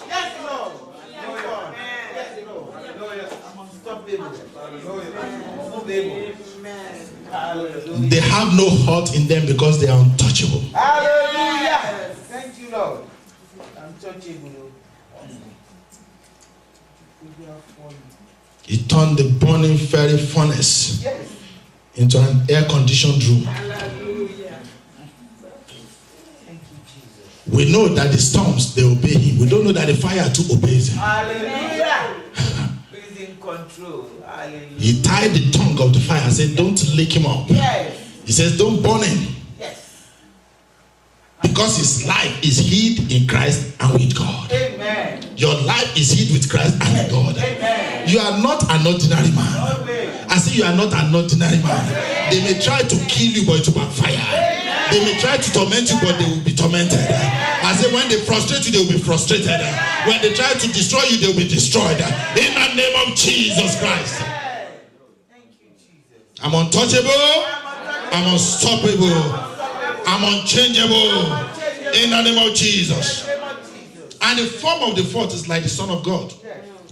Yes, Lord. Yes, Lord. I'm unstoppable. Unmovable.
They have no heart in them because they are untouchable.
Hallelujah. Thank you, Lord. Untouchable.
He turned the burning fiery furnace into an air-conditioned room.
Hallelujah. Thank you, Jesus.
We know that the storms, they obey him. We don't know that the fire too obeys him.
Hallelujah. He's in control. Hallelujah.
He tied the tongue of the fire and said, don't lick him up.
Yes.
He says, don't burn him.
Yes.
Because his life is hid in Christ and with God.
Amen.
Your life is hid with Christ and with God.
Amen.
You are not an ordinary man.
Amen.
I say you are not an ordinary man. They may try to kill you, but it will backfire. They may try to torment you, but they will be tormented. I say when they frustrate you, they will be frustrated. When they try to destroy you, they will be destroyed. In the name of Jesus Christ.
Thank you, Jesus.
I'm untouchable. I'm unstoppable. I'm unchangeable. In the name of Jesus. And the form of the fourth is like the Son of God.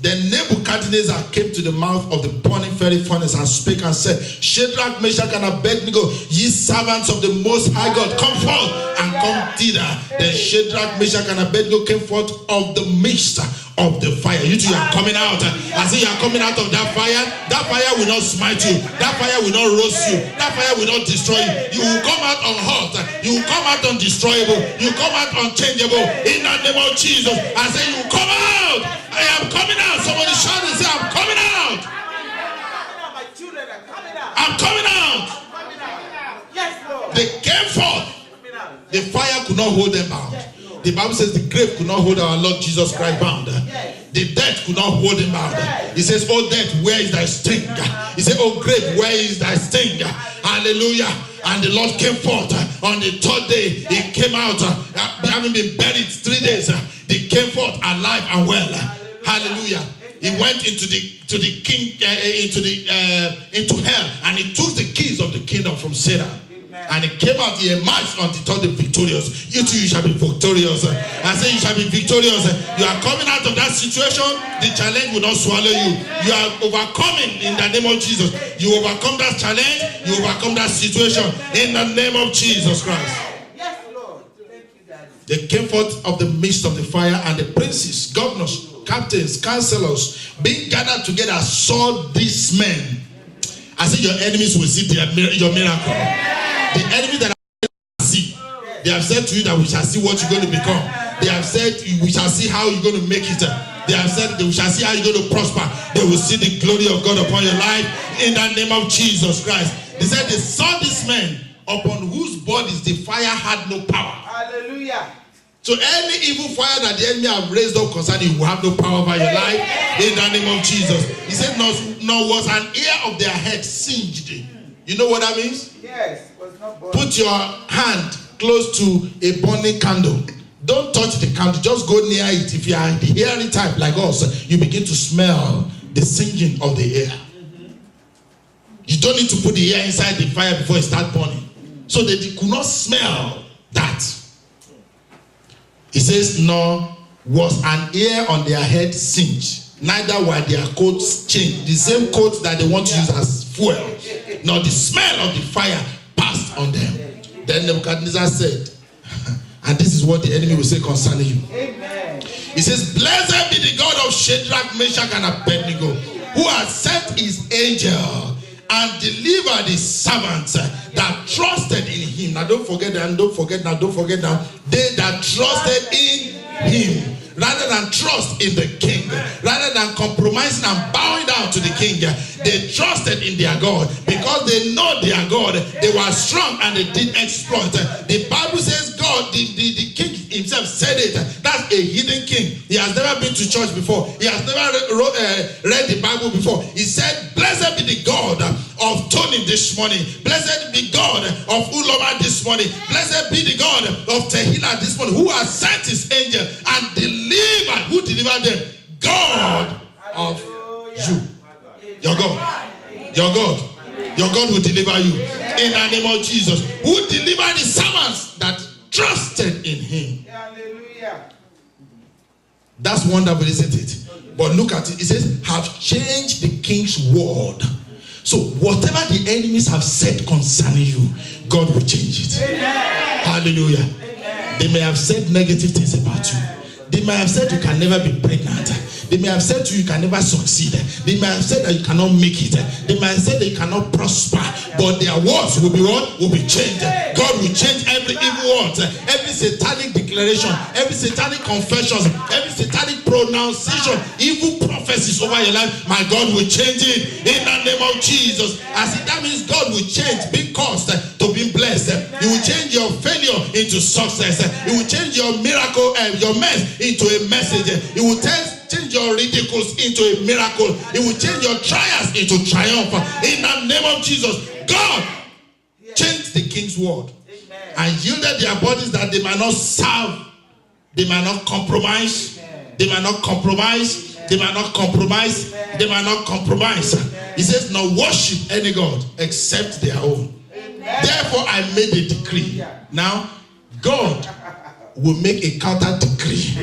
Then Nebuchadnezzar came to the mouth of the burning fiery furnace and spake and said, Shadrach, Meshach, and Abednego, ye servants of the Most High God, come forth and come thither. Then Shadrach, Meshach, and Abednego came forth of the midst of the fire. You two are coming out. As if you are coming out of that fire. That fire will not smite you. That fire will not roast you. That fire will not destroy you. You will come out unhurt. You will come out undestroyable. You will come out unchangeable. In the name of Jesus, I say you will come out. I am coming out. Somebody shout and say, I'm coming out.
My children are coming out.
I'm coming out.
Coming out. Yes, Lord.
They came forth.
Coming out.
The fire could not hold them bound. The Bible says the grave could not hold our Lord Jesus Christ bound. The death could not hold him bound. He says, oh death, where is thy sting? He said, oh grave, where is thy sting? Hallelujah. And the Lord came forth on the third day. He came out, having been buried 3 days. He came forth alive and well. Hallelujah. He went into the king into hell, and he took the keys of the kingdom from Satan. And he came out, he emerged on the third day victorious. You too, you shall be victorious. I say you shall be victorious. You are coming out of that situation. The challenge will not swallow you. You are overcoming in the name of Jesus. You overcome that challenge. You overcome that situation in the name of Jesus Christ.
Yes, Lord. Thank you, Daddy.
They came forth of the midst of the fire, and the princes, governors, captains, counselors, being gathered together, saw these men. I said, your enemies will see your miracle. The enemy that I see, they have said to you that we shall see what you're going to become. They have said we shall see how you're going to make it. They have said we shall see how you're going to prosper. They will see the glory of God upon your life in the name of Jesus Christ. They said they saw these men upon whose bodies the fire had no power.
Hallelujah.
So any evil fire that the enemy have raised up concerning you will have no power over your life in the name of Jesus. He said, nor was an ear of their head singed. You know what that means?
Yes. Was not born.
Put your hand close to a burning candle. Don't touch the candle. Just go near it. If you are the hairy type like us, you begin to smell the singeing of the air. You don't need to put the air inside the fire before it starts burning. So that they could not smell that. He says, nor was an ear on their head singed, neither were their coats changed. The same coat that they want to use as fuel, nor the smell of the fire passed on them. Then Nebuchadnezzar said, and this is what the enemy will say concerning you.
Amen.
He says, blessed be the God of Shadrach, Meshach, and Abednego, who has sent his angel and delivered his servants that trusted in him. Now don't forget that, they that trusted in him. Rather than trust in the king, rather than compromising and bowing down to the king, they trusted in their God. Because they know their God, they were strong and they did exploit. The Bible says God, the king himself said it. That's a hidden king. He has never been to church before. He has never read the Bible before. He said, blessed be the God of Tony this morning. Blessed be God of Uloma this morning. Blessed be the God of Tehillah this morning, who has sent his angel and delivered. Who delivered them? God of you. Your God. Your God. Your God will deliver you. In the name of Jesus. Who delivered the servants that trusted in him.
Hallelujah.
That's wonderful, isn't it? But look at it. It says, have changed the king's word. So whatever the enemies have said concerning you, God will change it.
Amen.
Hallelujah.
Amen.
They may have said negative things about you. They may have said you can never be pregnant. They may have said to you can never succeed. They may have said that you cannot make it. They may have said that you cannot prosper. But their words will be what? Will be changed. God will change every evil word, every satanic declaration, every satanic confession, every satanic pronunciation, evil prophecies over your life. My God will change it in the name of Jesus. As that means God will change being cursed to being blessed. He will change your failure into success. He will change your miracle, your mess into a message. He will change your ridiculous into a miracle. He will change your trials into triumph. In the name of Jesus, God changed the king's word and yielded their bodies that they might not serve, they might not compromise, they might not compromise, they might not compromise, they might not compromise. He says, "Nor worship any God except their own." Therefore, I made a decree. Now, God will make a counter decree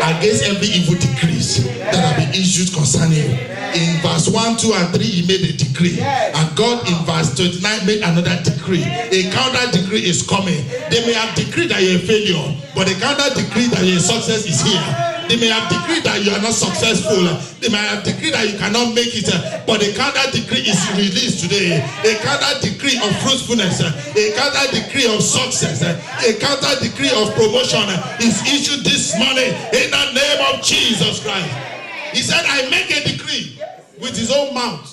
against every evil decrees that have been issued concerning you. In verse 1, 2, and 3, he made a decree. And God in verse 29 made another decree. A counter decree is coming. They may have decreed that you're a failure, but a counter decree that your success is here. They may have decreed that you are not successful. They may have decreed that you cannot make it. But a counter decree is released today. A counter decree of fruitfulness. A counter decree of success. A counter decree of promotion is issued this morning in the name of Jesus Christ. He said, I make a decree with his own mouth.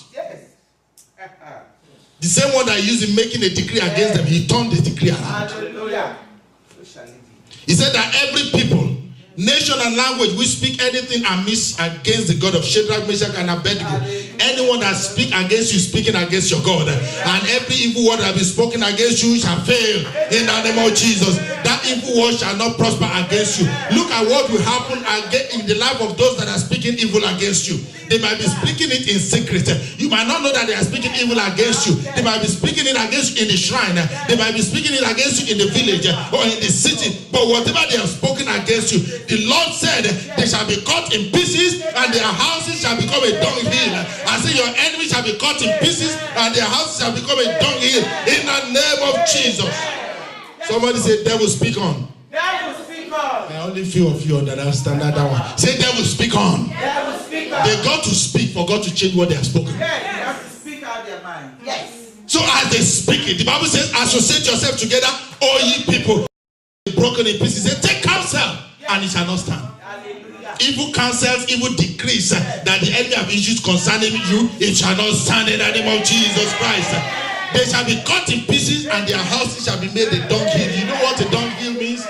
The same one that used in making a decree against them, he turned the decree around.
Hallelujah.
He said that every people, nation and language we speak anything amiss against the God of Shadrach, Meshach, and Abednego. Anyone that speak against you, speaking against your God, and every evil word that be spoken against you shall fail in the name of Jesus. That evil word shall not prosper against you. Look at what will happen again in the life of those that are speaking evil against you. They might be speaking it in secret. You might not know that they are speaking evil against you. They might be speaking it against you in the shrine. They might be speaking it against you in the village or in the city. But whatever they have spoken against you, the Lord said they shall be cut in pieces and their houses shall become a dunghill. I say your enemies shall be cut in pieces and their houses shall become a dunghill in the name of Jesus. Somebody say, devil speak on.
Devil speak on.
I only few of you that understand that one. Say, devil speak on.
Devil speak on.
They got to speak for God to change what they have spoken.
Yes, you have to speak out their mind. Yes.
So as they speak it, the Bible says, associate yourself together, all ye people broken in pieces. Say, take counsel, and it shall not stand.
Hallelujah.
Evil counsels, evil decrees that the enemy have issued concerning you, it shall not stand in the name of Jesus Christ. They shall be cut in pieces and their houses shall be made a dunghill. You know what a dunghill means?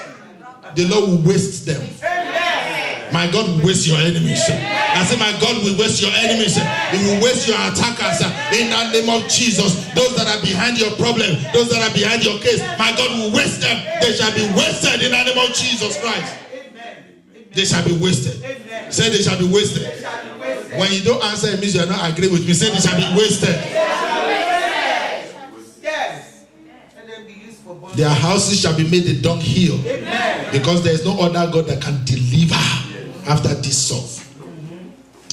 The Lord will waste them. My God will waste your enemies. I say, my God will waste your enemies. He will waste your attackers in the name of Jesus. Those that are behind your problem, those that are behind your case, my God will waste them. They shall be wasted in the name of Jesus Christ. They shall be wasted. Say they shall be wasted. When you don't answer, it means you are not agreeing with me. Say they shall be wasted. Their houses shall be made a dunghill. Because there is no other God that can deliver after this sort.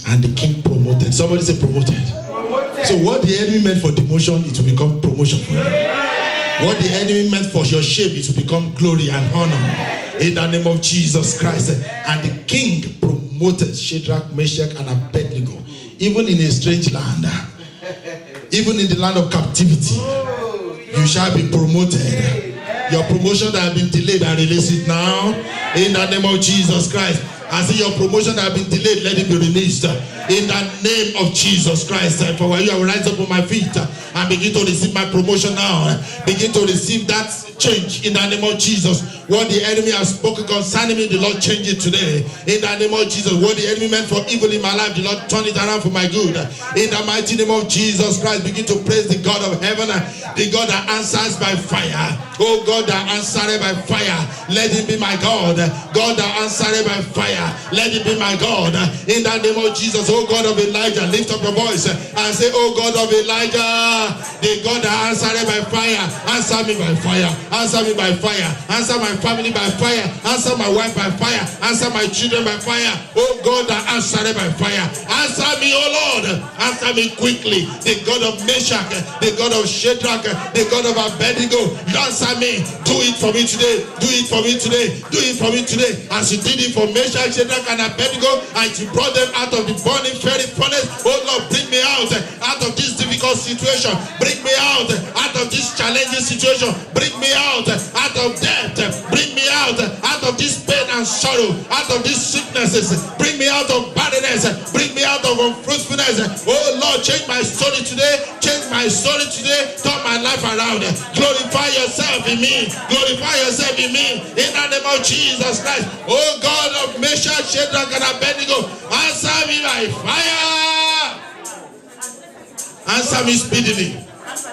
And the king promoted. Somebody say promoted. So what the enemy meant for demotion, it will become promotion for you. What the enemy meant for your shame, it will become glory and honor. In the name of Jesus Christ. And the king promoted Shadrach, Meshach, and Abednego. Even in a strange land. Even in the land of captivity. You shall be promoted. Your promotion that has been delayed, I release it now. In the name of Jesus Christ. I say your promotion that has been delayed, let it be released. In the name of Jesus Christ. For while you will rise up on my feet and begin to receive my promotion now. Begin to receive that change in the name of Jesus. What the enemy has spoken concerning me, the Lord change it today. In the name of Jesus. What the enemy meant for evil in my life, the Lord turn it around for my good. In the mighty name of Jesus Christ, begin to praise the God of heaven, the God that answers by fire. Oh God that answered by fire, let him be my God. God that answered by fire, let him be my God. In the name of Jesus, oh God of Elijah, lift up your voice and say, oh God of Elijah, the God that answered by fire, answer me by fire, answer me by fire, answer my family by fire, answer my wife by fire, answer my children by fire. Oh God that answered by fire, answer me, oh Lord, answer me quickly. The God of Meshach, the God of Shadrach, the God of Abednego, answer me. Do it for me today. Do it for me today. Do it for me today. As you did it for Meshach, Shadrach, and Abednego, and you brought them out of the burning fiery furnace. Oh Lord, bring me out of this difficult situation. Bring me out of this challenging situation. Bring me out of death. Bring me out of this pain and sorrow. Out of these sicknesses. Bring me out of barrenness. Bring me out of unfruitfulness. Oh Lord, change my story today. Change my story today. Turn my life around. Glorify yourself in me. Glorify yourself in me. In the name of Jesus Christ. Oh God of Meshach, Shadrach, and Abednego, answer me by fire. Answer me speedily.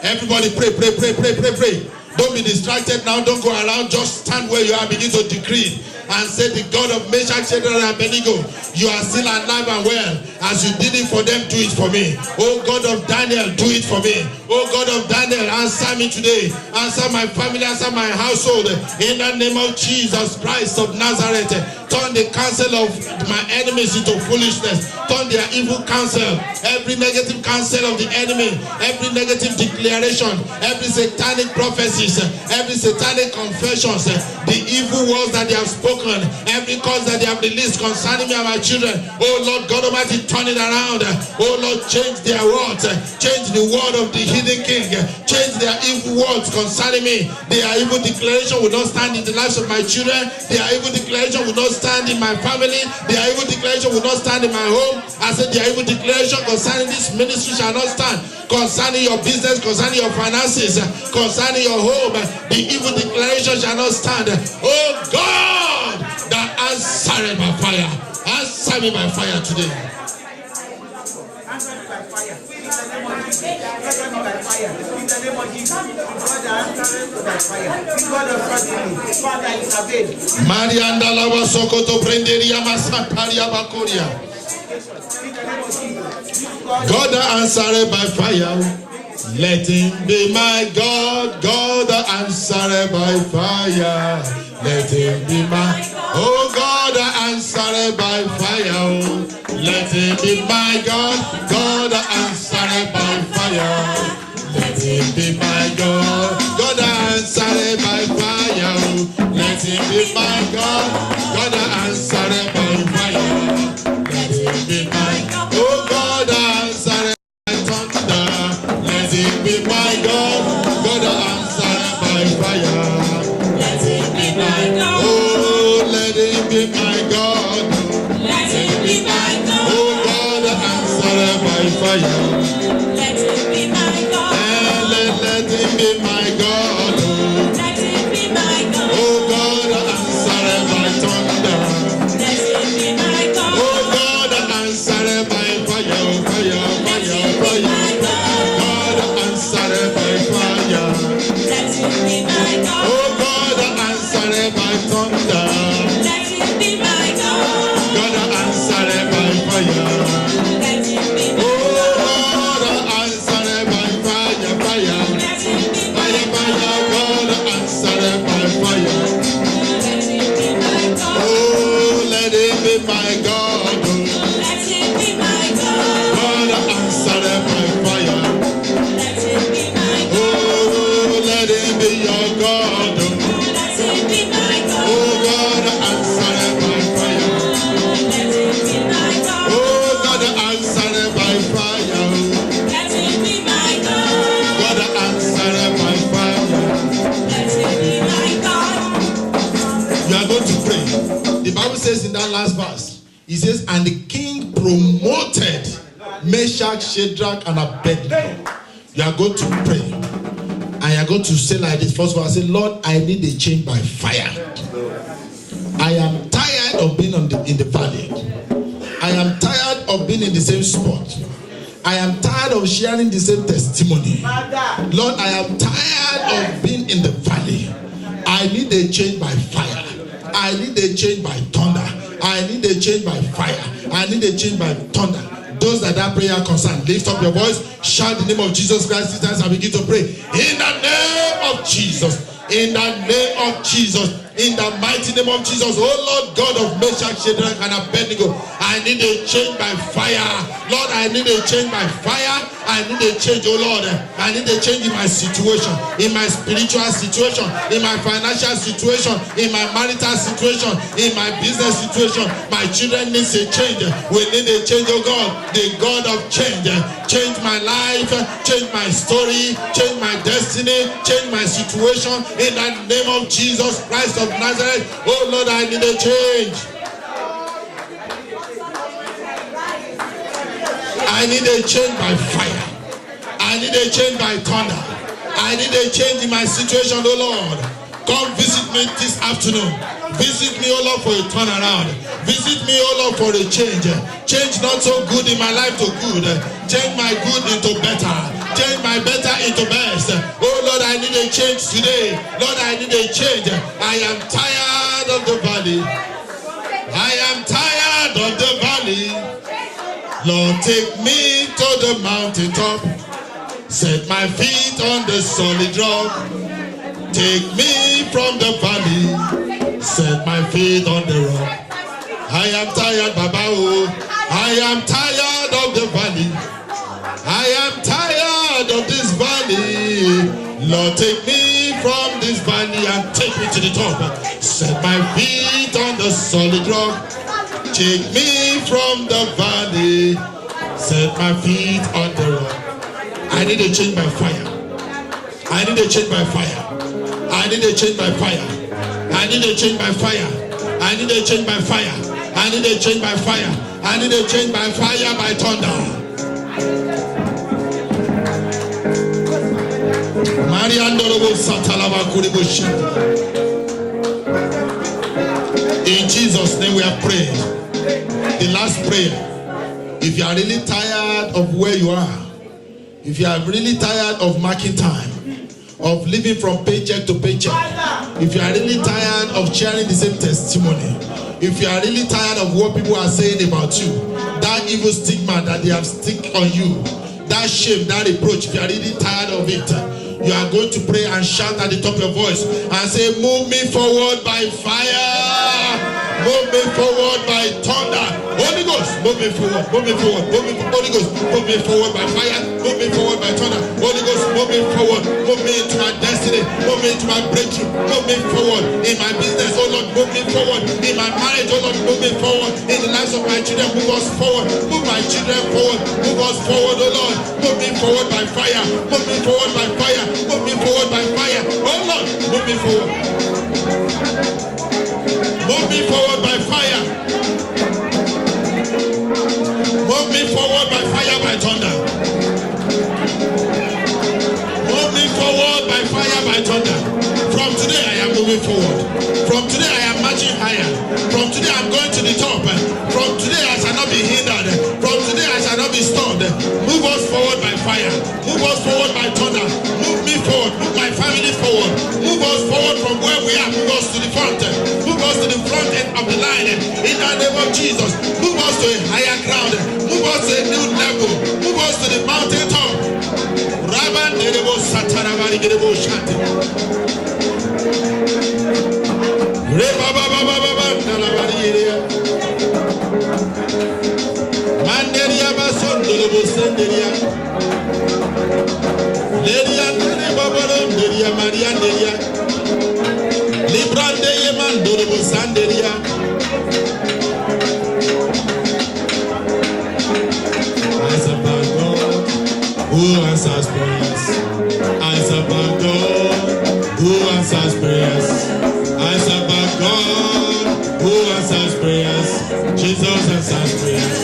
Everybody pray, pray, pray, pray, pray, pray. Don't be distracted now. Don't go around. Just stand where you are. Begin to decree and say, the God of Meshach, Shadrach, and Abednego, you are still alive and well. As you did it for them, do it for me. Oh God of Daniel, do it for me. Oh God of Daniel, answer me today. Answer my family, answer my household. In the name of Jesus Christ of Nazareth, turn the counsel of my enemies into foolishness. Turn their evil counsel, every negative counsel of the enemy, every negative declaration, every satanic prophecies, every satanic confessions, the evil words that they have spoken, every cause that they have released concerning me and my children. Oh Lord God Almighty, turn it around. Oh Lord, change their words, change the word of the hidden king, change their evil words concerning me. Their evil declaration will not stand in the lives of my children. Their evil declaration will not stand in my family. Their evil declaration will not stand in my home. I said their evil declaration concerning this ministry shall not stand. Concerning your business, concerning your finances, concerning your home, the evil declaration shall not stand. Oh God, that answered by fire. Answer me by fire today.
Answer me by fire. Answer me by fire. In the name of Jesus. God answer me by fire. God of suddenly. Father, intervene.
Marianda lava sokoto prenderia masataria bakoria. God answered by fire. Let him be my God. God answered by fire. Let him be my God answered by fire. Let him be my God. God answered by fire. Let him be my God. God answered by fire. Let him be my God. God answered by fire. Let him be my God. Oh God answered by thunder. Let him be my God. God answered by fire. Let him be my God. Oh, let him be my God. Let him be my God. Oh God answered by fire. Let him be my God. Let him be my God. Let him be my God. Oh God answered by thunder. Let him be my God. Oh God answered by fire, fire, fire, fire. God answered by fire. Let him be my God. Oh God answered by thunder. Let him be my God. God answered by fire. Let him be my God. Oh God answered by fire, fire. Let him be my God. God answered by fire. Let him be my God. Oh, let him be my God. Let him be my God. God answered by fire. Let him be my God. Oh, let him be your God. Let him be my God. Oh, God answered by fire. Let him be my God. Oh, God answered by fire. Let him be my God. God answered by fire. Let him be my God. You are going to pray. The Bible says in that last verse, it says, and the king promoted Meshach, Shadrach, and Abednego. You are going to pray. And you are going to say like this. First of all, I say, Lord, I need a change by fire. I am tired of being in the valley. I am tired of being in the same spot. I am tired of sharing the same testimony. Lord, I am tired of being in the valley. I need a change by fire. I need a change by thunder. I need a change by fire. I need a change by thunder. Those that prayer concern, lift up your voice, shout the name of Jesus Christ and begin to pray. In the name of Jesus. In the name of Jesus. In the mighty name of Jesus, oh Lord God of Meshach, Shadrach, and Abednego, I need a change by fire. Lord, I need a change by fire. I need a change, oh Lord. I need a change in my situation, in my spiritual situation, in my financial situation, in my marital situation, in my business situation. My children need a change. We need a change, oh God, the God of change. Change my life, change my story, change my destiny, change my situation. In the name of Jesus Christ of Nazareth, oh Lord, I need a change. I need a change by fire. I need a change by thunder. I need a change in my situation, oh Lord. Come visit me this afternoon. Visit me, oh Lord, for a turnaround. Visit me, oh Lord, for a change. Change not so good in my life to good. Change my good into better. Change my better into best. Oh Lord, I need a change today. Lord, I need a change. I am tired of the valley. I am tired of the valley. Lord, take me to the mountaintop. Set my feet on the solid rock. Take me from the valley. Set my feet on the rock. I am tired, Baba. Oh, I am tired of the valley. I am tired of this valley. Lord, take me from this valley and take me to the top. Set my feet on the solid rock. Take me from the valley. Set my feet on the rock. I need to change my fire. I need to change my fire. I need to change my fire. I need to change my fire. I need to change my fire. I need to change my fire. I need to change my fire by thunder. In Jesus' name we are praying. The last prayer. If you are really tired of where you are, if you are really tired of marking time, of living from paycheck to paycheck, if you are really tired of sharing the same testimony, if you are really tired of what people are saying about you, that evil stigma that they have stick on you, that shame, that reproach, if you are really tired of it, you are going to pray and shout at the top of your voice and say, move me forward by fire, move me forward by thunder. Holy Ghost, move me forward, move me forward, move me, Holy Ghost, move me forward by fire, move me forward by thunder. Holy Ghost, move me forward, move me into my destiny, move me into my breakthrough, move me forward in my business, oh Lord, move me forward in my marriage, oh Lord, move me forward in the lives of my children, move us forward, move my children forward, move us forward, oh Lord, move me forward by fire, move me forward by fire, move me forward by fire, oh Lord, move me forward. Move me forward by fire. Move me forward by fire, by thunder. Move me forward by fire, by thunder. From today I am moving forward. From today I am marching higher. From today I'm going to the top. From today I shall not be hindered. From today I shall not be stopped. Move us forward by fire. Move us forward by thunder. Move me forward. Move my family forward. Move us forward from where we are. Move us to the front. Move us to the front end of the line. In the name of Jesus. Move us to a higher ground. Move us to a new level. Move us to the mountain top. Rabban Nerebo Satanavari Gerebo Shante. Reba Baba Baba Nalavari area. Manderia Bason Dolobo Senderia. Leria Nere Babalo Deria Maria Deria. Librande Yeman Dolobo Sanderia. As a God who answers prayers. As a God who answers prayers. As a God who answers prayers. Jesus answers prayers.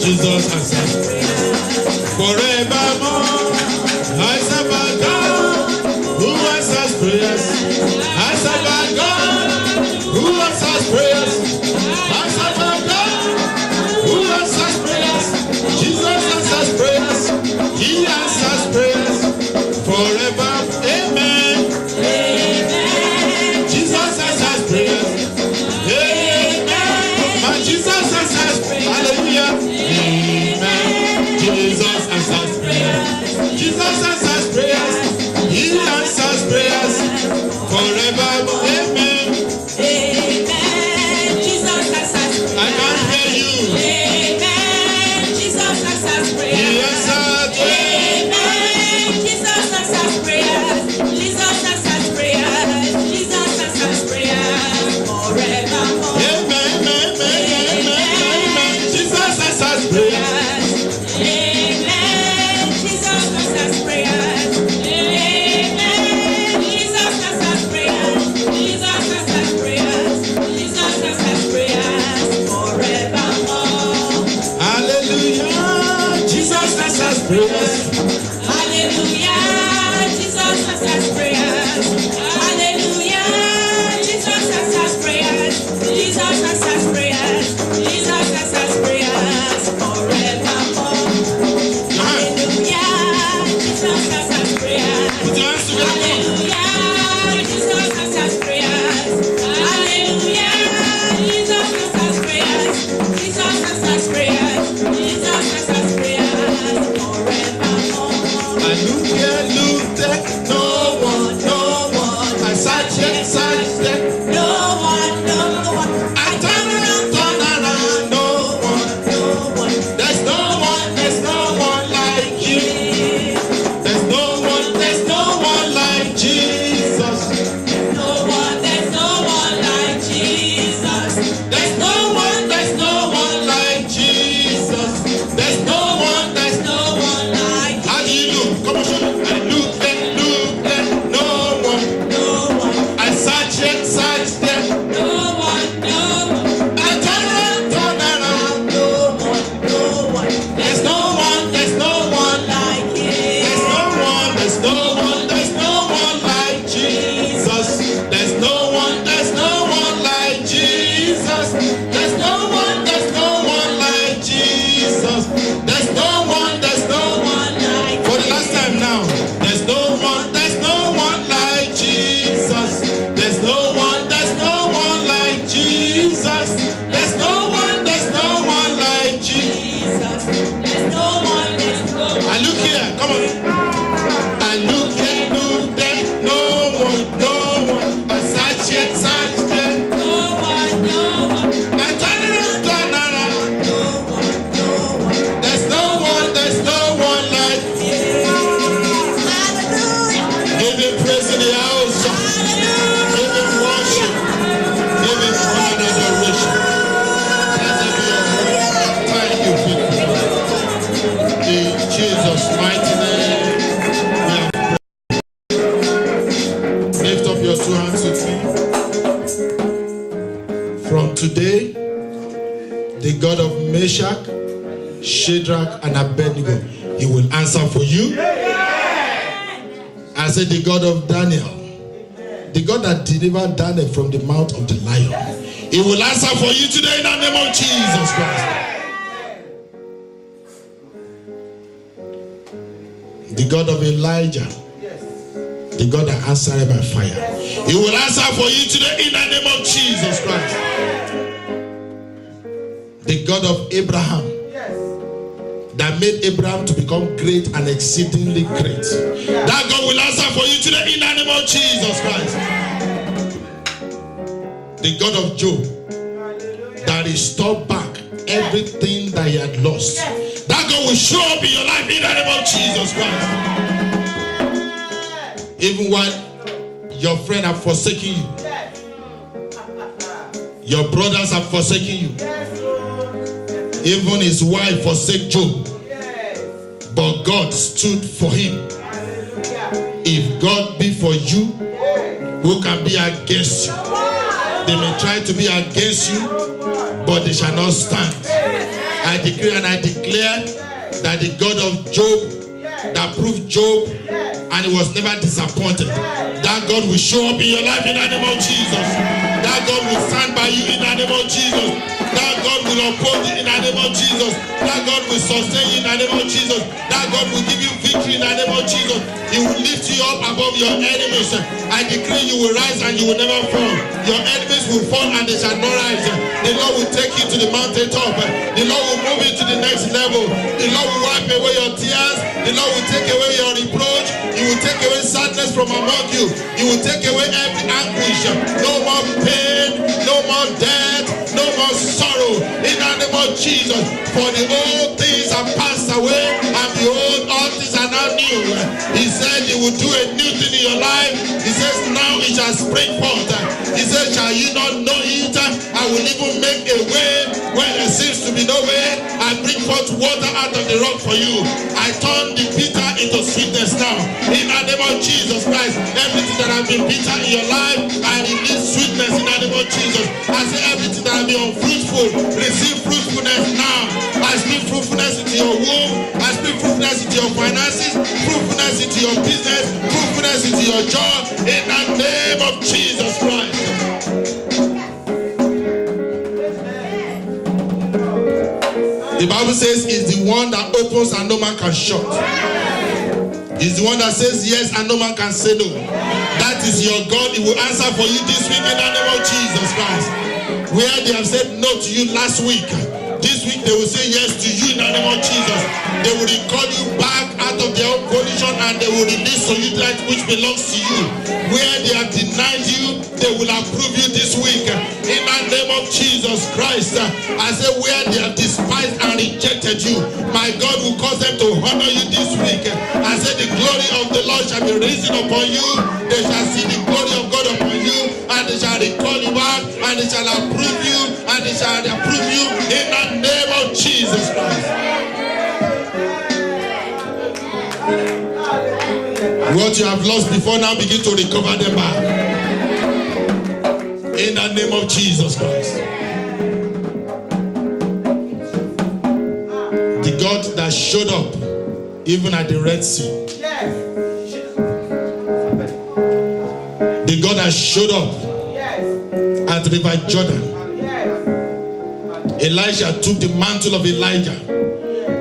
Jesus answers prayers. Forevermore. As a God who answers prayers. As a God who answers prayers. As a God who answers prayers. Jesus answers prayers. He answers prayers. Forever. Amen. Amen. Jesus answers prayers. Amen. My Jesus answers prayers. Hallelujah. Amen. Jesus answers prayers. Jesus answers prayers. He answers prayers. Forever. Amen.
Amen. Jesus answers prayers.
I can't hear you.
Amen. Jesus answers prayers.
He answered.
Amen. Jesus answers prayers. Jesus answers prayers. Jesus answers prayers. Forevermore.
Amen. Amen. Amen. Amen. Jesus answers prayers.
Amen. Jesus answers prayers. Amen. Jesus answers prayers. Jesus answers prayers. Jesus answers prayers. Forevermore.
Hallelujah. Jesus answers prayers.
Hallelujah. Jesus answers prayers. Hallelujah. Jesus answers prayers. Jesus answers prayers. Jesus answers prayers. Forevermore. Hallelujah. Jesus answers prayers.
Put your hands together.
Hallelujah. Jesus answers prayers. Hallelujah. Jesus answers prayers. Jesus answers prayers. Jesus answers
Meshach, Shadrach, and Abednego, he will answer for you. I said, the God of Daniel, the God that delivered Daniel from the mouth of the lion, he will answer for you today in the name of Jesus Christ. The God of Elijah, the God that answered by fire, he will answer for you today in the name of Jesus Christ. The God of Abraham, that made Abraham to become great and exceedingly great, that God will answer for you today in the name of Jesus Christ. The God of Job, that restored back everything that he had lost, that God will show up in your life in the name of Jesus Christ. Even while your friend have forsaken you, your brothers have forsaken you, even his wife forsake Job, but God stood for him. If God be for you, who can be against you? They may try to be against you, but they shall not stand. I decree and I declare that the God of Job, that proved Job and he was never disappointed, that God will show up in your life in the name of Jesus. That God will stand by you in the name of Jesus. That God will uphold you in the name of Jesus. That God will sustain you in the name of Jesus. That God will give you victory in the name of Jesus. He will lift you up above your enemies. I decree you will rise and you will never fall. Your enemies will fall and they shall not rise. The Lord will take you to the mountaintop. The Lord will move you to the next level. The Lord will wipe away your tears. The Lord will take away your reproach. He will take away sadness from among you. He will take away every anguish. No more pain, no more death, no more sorrow. In the name of Jesus, for the old things have passed away, and behold, all things are now new. He said he will do a new thing in your life. He says now it shall spring forth. He said, shall you not know it? I will even make a way where there seems to be no way. I bring forth water out of the rock for you. I turn the bitter into sweetness now. In the name of Jesus Christ, everything that has been bitter in your life, I release sweetness in the name of Jesus. I say everything that has been unfruitful, receive fruitfulness now. I speak fruitfulness into your womb. I speak fruitfulness into your finances, fruitfulness into your business, fruitfulness into your job. In the name of Jesus Christ. The Bible says it's the one that opens and no man can shut. It's the one that says yes and no man can say no. That is your God. He will answer for you this week in the name of Jesus Christ. Where they have said no to you last week, this week they will say yes to you in the name of Jesus. They will recall you back out of their own position and they will release to you that which belongs to you. Where they have denied you, they will approve you this week in the name of Jesus Christ. I say where they have despised and rejected you, my God will cause them to honor you this week. I say the glory of the Lord shall be risen upon you. They shall see the glory of God upon you, and they shall recall you back, and they shall approve you, and they shall approve you in the name of Jesus Christ. What you have lost before now, begin to recover them back. In the name of Jesus Christ. The God that showed up even at the Red Sea. The God that showed up at River Jordan. Elijah took the mantle of Elijah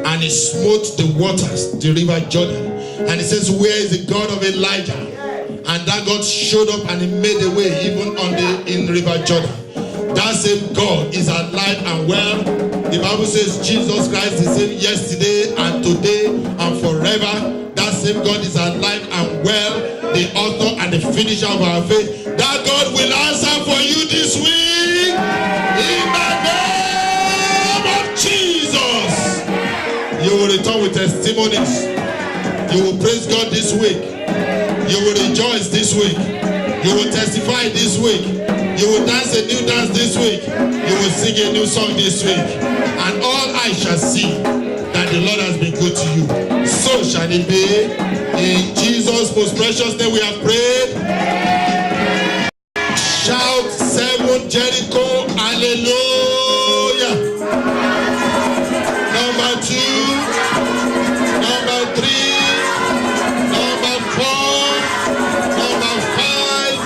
and he smote the waters, the River Jordan. And he says, where is the God of Elijah? And that God showed up and he made a way even in River Jordan. That same God is alive and well. The Bible says Jesus Christ is the same yesterday and today and forever. That same God is alive and well, the author and the finisher of our faith. That God will answer for you this week in the name of Jesus. You will return with testimonies. You will praise God this week. You will rejoice this week. You will testify this week. You will dance a new dance this week. You will sing a new song this week. And all eyes shall see that the Lord has been good to you. So shall it be. In Jesus' most precious name we have prayed. Shout 7 Jericho. Hallelujah. 2, number 3, number 4, number 5,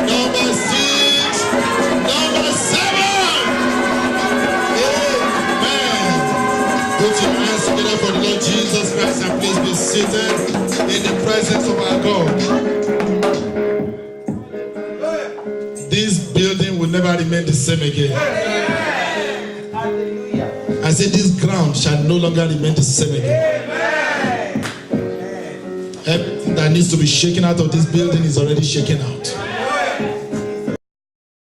number 6, number 7. Amen. Put your hands together for the Lord Jesus Christ and please be seated in the presence of our God. This building will never remain the same again. I said this ground shall no longer remain the same again. Everything that needs to be shaken out of this building is already shaken out.